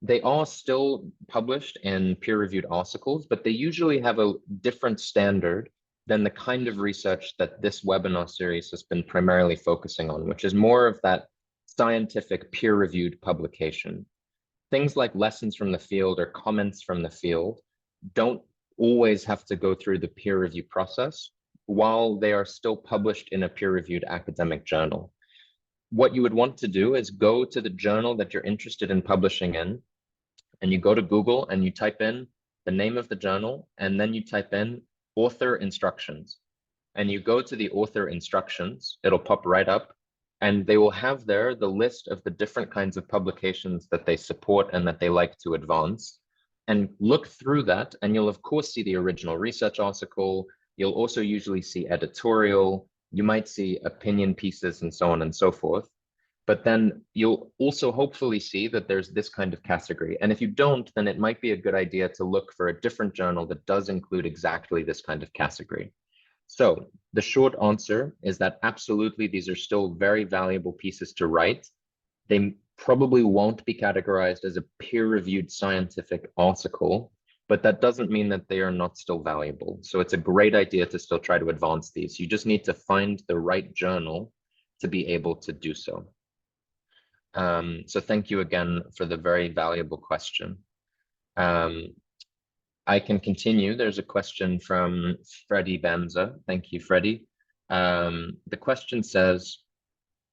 they are still published in peer-reviewed articles, but they usually have a different standard than the kind of research that this webinar series has been primarily focusing on, which is more of that scientific peer-reviewed publication. Things like lessons from the field or comments from the field don't always have to go through the peer review process while they are still published in a peer-reviewed academic journal. What you would want to do is go to the journal that you're interested in publishing in, and you go to Google and you type in the name of the journal, and then you type in author instructions. And you go to the author instructions, it'll pop right up, and they will have there the list of the different kinds of publications that they support and that they like to advance. And look through that, and you'll of course see the original research article. You'll also usually see editorial. You might see opinion pieces and so on and so forth. But then you'll also hopefully see that there's this kind of category. And if you don't, then it might be a good idea to look for a different journal that does include exactly this kind of category. So the short answer is that absolutely, these are still very valuable pieces to write. They probably won't be categorized as a peer-reviewed scientific article, but that doesn't mean that they are not still valuable. So it's a great idea to still try to advance these. You just need to find the right journal to be able to do so. So thank you again for the very valuable question. I can continue. There's a question from Freddie Benza. Thank you, Freddie. The question says,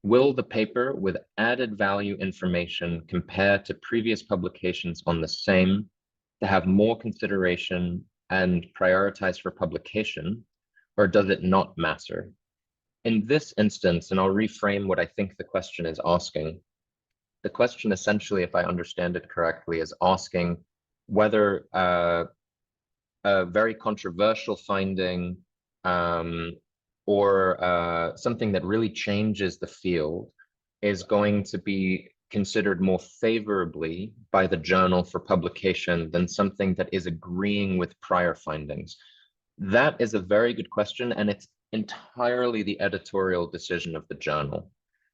will the paper with added value information compare to previous publications on the same to have more consideration and prioritize for publication, or does it not matter? In this instance, and I'll reframe what I think the question is asking, the question essentially, if I understand it correctly, is asking whether a very controversial finding or something that really changes the field is going to be considered more favorably by the journal for publication than something that is agreeing with prior findings. That is a very good question, and it's entirely the editorial decision of the journal.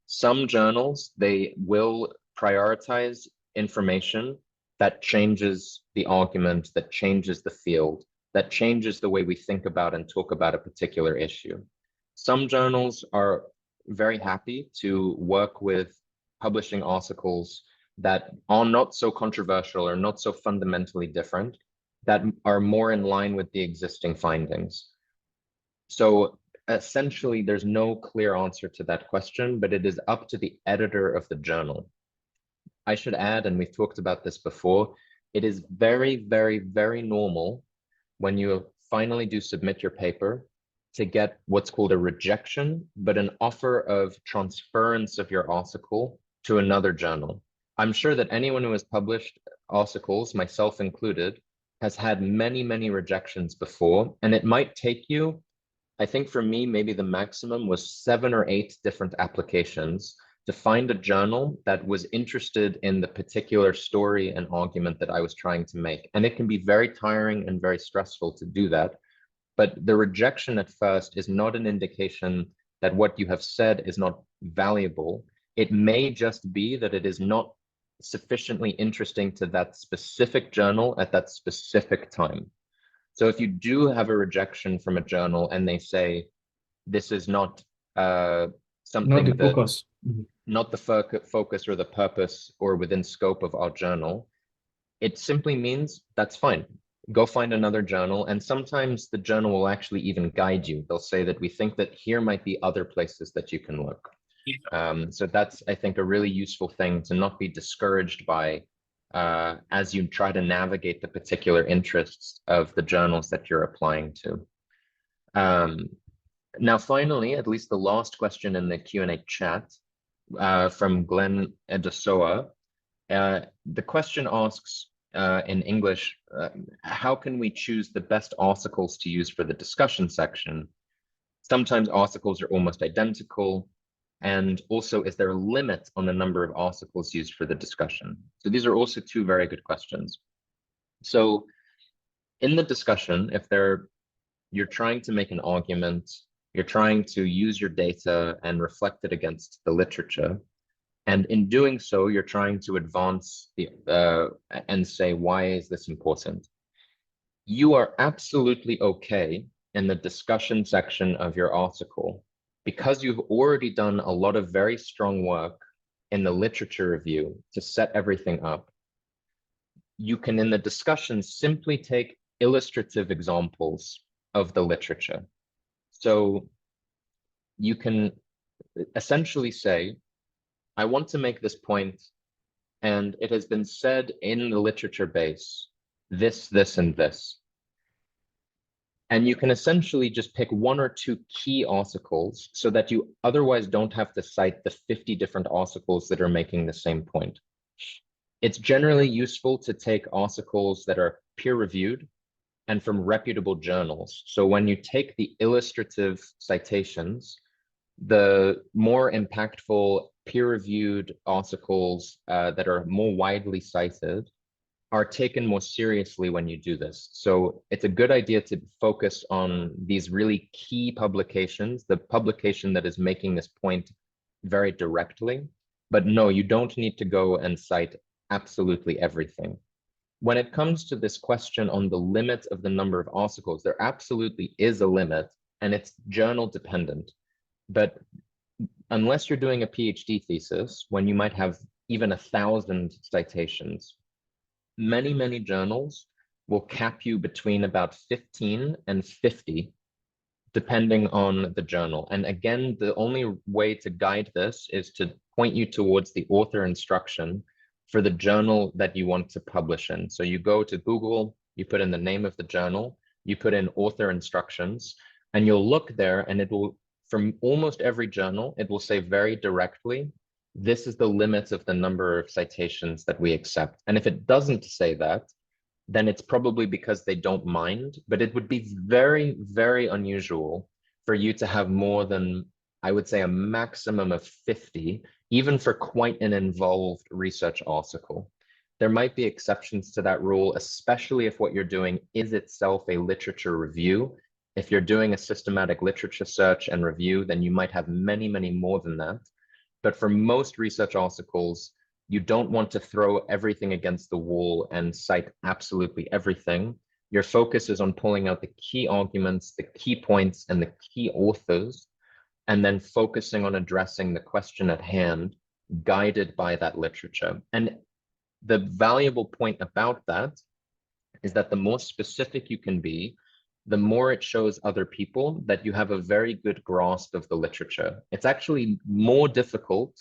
Some journals, they will prioritize information that changes the argument, that changes the field, that changes the way we think about and talk about a particular issue. Some journals are very happy to work with publishing articles that are not so controversial or not so fundamentally different, that are more in line with the existing findings. So essentially, there's no clear answer to that question, but it is up to the editor of the journal. I should add, and we've talked about this before, it is very, very, very normal when you finally do submit your paper to get what's called a rejection, but an offer of transference of your article to another journal. I'm sure that anyone who has published articles, myself included, has had many, many rejections before, and it might take you, I think for me, maybe the maximum was 7 or 8 different applications to find a journal that was interested in the particular story and argument that I was trying to make. And it can be very tiring and very stressful to do that. But the rejection at first is not an indication that what you have said is not valuable. It may just be that it is not sufficiently interesting to that specific journal at that specific time. So if you do have a rejection from a journal and they say, this is not something Not the that, focus. not the focus or the purpose or within scope of our journal, it simply means that's fine. Go find another journal. And sometimes the journal will actually even guide you. They'll say that we think that here might be other places that you can look. So that's, I think, a really useful thing to not be discouraged by as you try to navigate the particular interests of the journals that you're applying to. Now, finally, at least the last question in the Q&A chat from Glenn Edesoa. The question asks in English, how can we choose the best articles to use for the discussion section? Sometimes articles are almost identical. And also, is there a limit on the number of articles used for the discussion? So these are also 2 very good questions. So in the discussion, if you're trying to make an argument, you're trying to use your data and reflect it against the literature, and in doing so, you're trying to advance and say, why is this important? You are absolutely okay in the discussion section of your article, because you've already done a lot of very strong work in the literature review to set everything up. You can, in the discussion, simply take illustrative examples of the literature. So you can essentially say, I want to make this point, and it has been said in the literature base, this, and this. And you can essentially just pick 1 or 2 key articles so that you otherwise don't have to cite the 50 different articles that are making the same point. It's generally useful to take articles that are peer-reviewed and from reputable journals. So when you take the illustrative citations, the more impactful peer-reviewed articles that are more widely cited are taken more seriously when you do this. So it's a good idea to focus on these really key publications, the publication that is making this point very directly. But no, you don't need to go and cite absolutely everything. When it comes to this question on the limit of the number of articles, there absolutely is a limit, and it's journal dependent. But unless you're doing a PhD thesis, when you might have even 1,000 citations, many journals will cap you between about 15 and 50, depending on the journal. And again, the only way to guide this is to point you towards the author instruction for the journal that you want to publish in. So you go to Google, you put in the name of the journal, you put in author instructions, and you'll look there, and it will, from almost every journal, it will say very directly, this is the limit of the number of citations that we accept. And if it doesn't say that, then it's probably because they don't mind, but it would be very unusual for you to have more than, I would say, a maximum of 50, even for quite an involved research article. There might be exceptions to that rule, especially if what you're doing is itself a literature review. If you're doing a systematic literature search and review, then you might have many more than that. But for most research articles, you don't want to throw everything against the wall and cite absolutely everything. Your focus is on pulling out the key arguments, the key points, and the key authors, and then focusing on addressing the question at hand, guided by that literature. And the valuable point about that is that the more specific you can be, the more it shows other people that you have a very good grasp of the literature. It's actually more difficult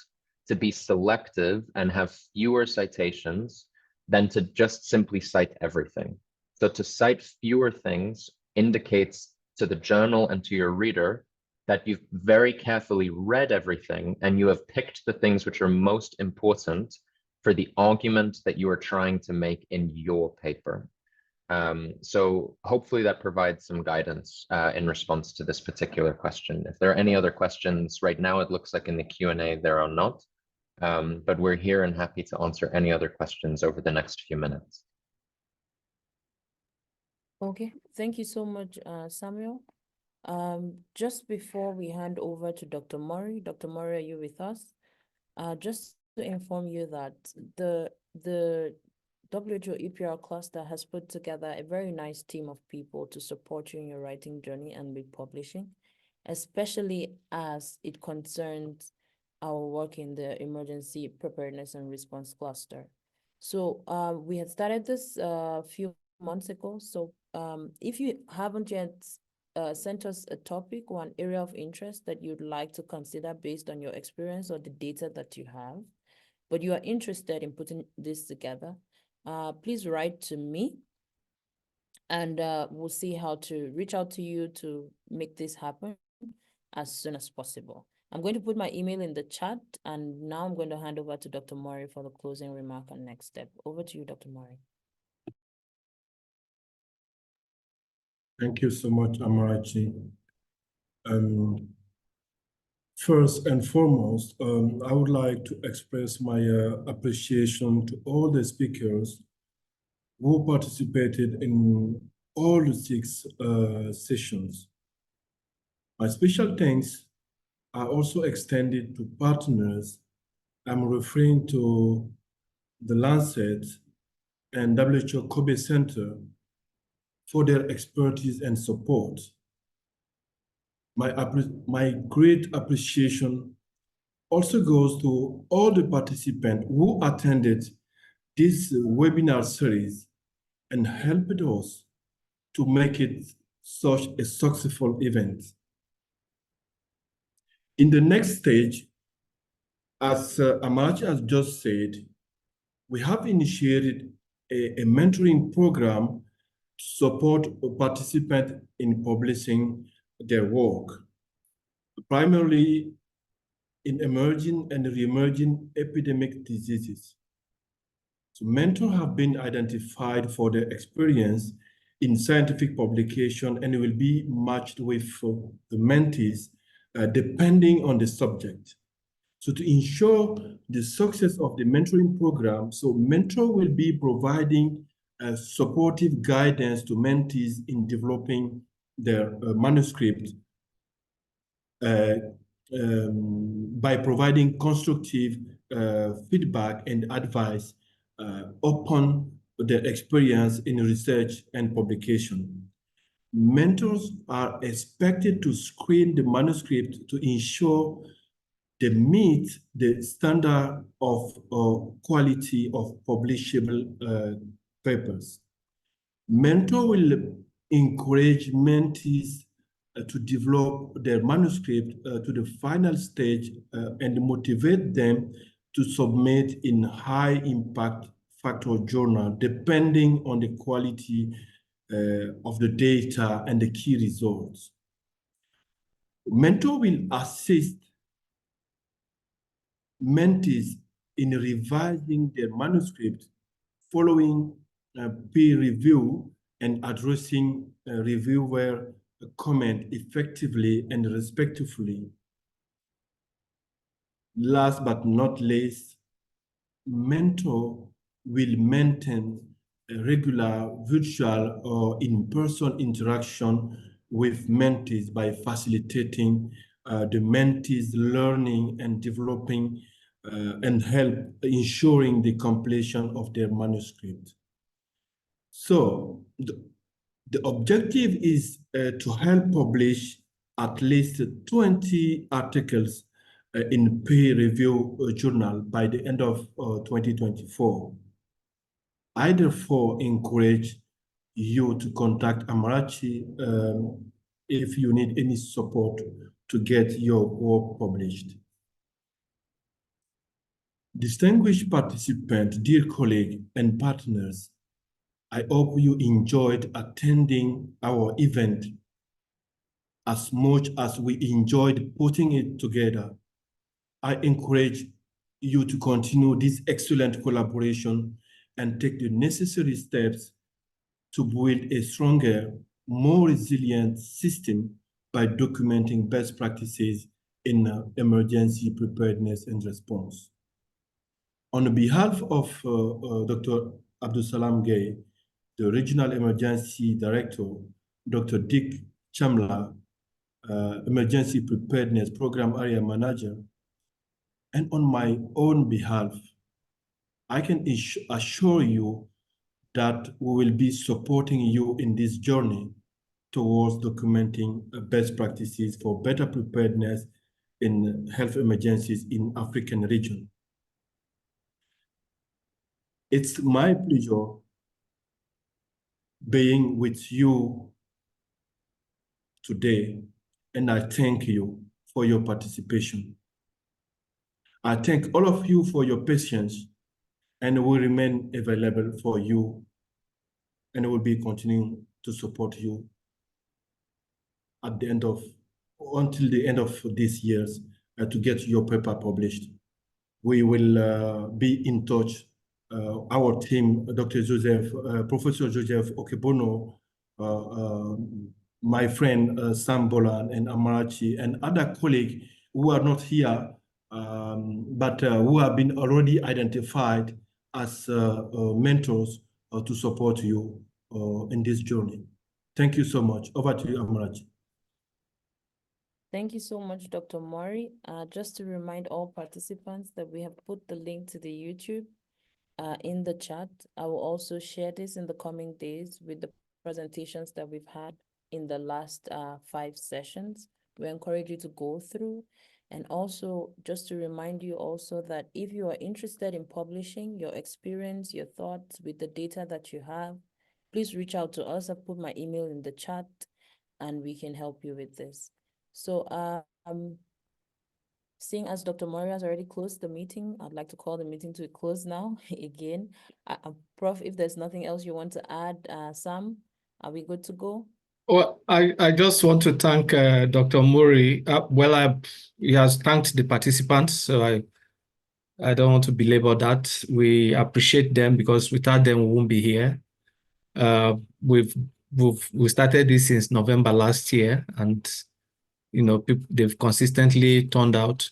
to be selective and have fewer citations than to just simply cite everything. So to cite fewer things indicates to the journal and to your reader that you've very carefully read everything and you have picked the things which are most important for the argument that you are trying to make in your paper. So hopefully that provides some guidance in response to this particular question. If there are any other questions right now, it looks like in the Q&A there are not, but we're here and happy to answer any other questions over the next few minutes. Okay, thank you so much, Samuel. Just before we hand over to Dr. Murray, are you with us? Just to inform you that the WHO EPR cluster has put together a very nice team of people to support you in your writing journey and with publishing, especially as it concerns our work in the emergency preparedness and response cluster. So we had started this a few months ago. So if you haven't yet sent us a topic or an area of interest that you'd like to consider based on your experience or the data that you have, but you are interested in putting this together, please write to me, and we'll see how to reach out to you to make this happen as soon as possible. I'm going to put my email in the chat, and now I'm going to hand over to Dr. Murray for the closing remark and next step. Over to you, Dr. Murray. Thank you so much, Amarachi. First and foremost, I would like to express my appreciation to all the speakers who participated in all the 6 sessions. My special thanks are also extended to partners. I'm referring to the Lancet and WHO Kobe Center for their expertise and support. My great appreciation also goes to all the participants who attended this webinar series and helped us to make it such a successful event. In the next stage, as Amarachi has just said, we have initiated a mentoring program support participants in publishing their work, primarily in emerging and re-emerging epidemic diseases. So mentors have been identified for their experience in scientific publication and will be matched with the mentees depending on the subject. So to ensure the success of the mentoring program, so mentor will be providing supportive guidance to mentees in developing their manuscript by providing constructive feedback and advice upon their experience in research and publication. Mentors are expected to screen the manuscript to ensure they meet the standard of quality of publishable papers. Mentor will encourage mentees to develop their manuscript to the final stage and motivate them to submit in high impact factor journal depending on the quality of the data and the key results. Mentor will assist mentees in revising their manuscript following peer review and addressing reviewer comment effectively and respectfully. Last but not least, mentor will maintain a regular virtual or in-person interaction with mentees by facilitating the mentees learning and developing and help ensuring the completion of their manuscript. So the objective is to help publish at least 20 articles in peer review journal by the end of 2024. I therefore encourage you to contact Amarachi if you need any support to get your work published. Distinguished participants, dear colleagues and partners, I hope you enjoyed attending our event as much as we enjoyed putting it together. I encourage you to continue this excellent collaboration and take the necessary steps to build a stronger, more resilient system by documenting best practices in emergency preparedness and response. On behalf of Dr. Abdusalam Gay, the Regional Emergency Director, Dr. Dick Chamla, Emergency Preparedness Program Area Manager, and on my own behalf, I can assure you that we will be supporting you in this journey towards documenting best practices for better preparedness in health emergencies in African region. It's my pleasure being with you today, and I thank you for your participation. I thank all of you for your patience, and will remain available for you, and will be continuing to support you at the end of, until the end of this year to get your paper published. We will be in touch. Our team, Dr. Joseph, Professor Joseph Okebono, my friend Sam Bolan and Amarachi, and other colleagues who are not here, but who have been already identified as mentors to support you in this journey. Thank you so much. Over to you, Amarachi. Thank you so much, Dr. Mori. Just to remind all participants that we have put the link to the YouTube in the chat. I will also share this in the coming days with the presentations that we've had in the last 5 sessions. We encourage you to go through. And also, just to remind you also that if you are interested in publishing your experience, your thoughts with the data that you have, please reach out to us. I've put my email in the chat and we can help you with this. So seeing as Dr. Mori has already closed the meeting, I'd like to call the meeting to a close now again. Prof, if there's nothing else you want to add, Sam, Are we good to go? Well, I just want to thank Dr. Murray. He has thanked the participants, so I don't want to belabor that. We appreciate them because without them, we won't be here. We started this since November last year, and they've consistently turned out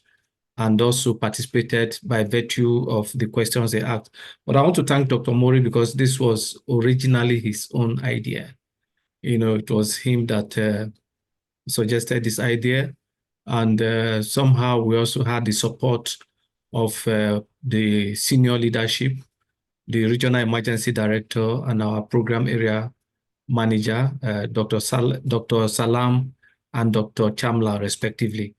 and also participated by virtue of the questions they asked. But I want to thank Dr. Mori because this was originally his own idea. It was him that suggested this idea, and somehow we also had the support of the senior leadership, the regional emergency director, and our program area manager, Dr. Salam and Dr. Chamla, respectively.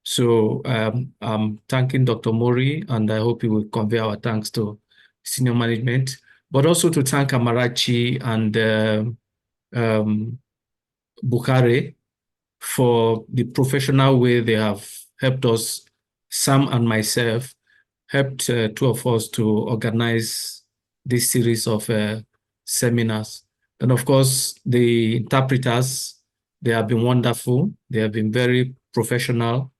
So I'm thanking Dr. Mori, and I hope he will convey our thanks to senior management, but also to thank Amarachi and Bukhari for the professional way they have helped us, Sam and myself, helped two of us to organize this series of seminars. And of course, the interpreters, they have been wonderful. They have been very professional.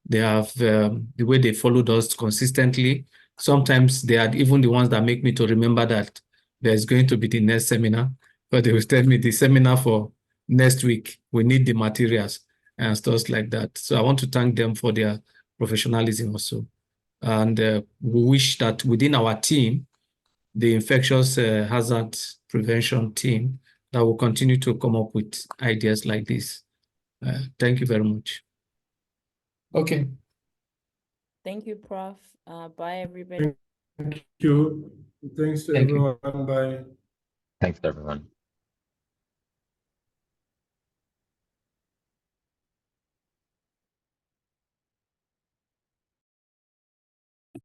They have, the way they followed us consistently. Sometimes they are even the ones that make me to remember that there's going to be the next seminar, but they will tell me the seminar for next week, we need the materials and stuff like that. So I want to thank them for their professionalism also. And we wish that within our team, the infectious hazard prevention team, that will continue to come up with ideas like this. Thank you very much. Okay. Thank you, Prof. Bye, everybody. Thank you. Thanks to Thank you. everyone. Bye. Thanks, everyone.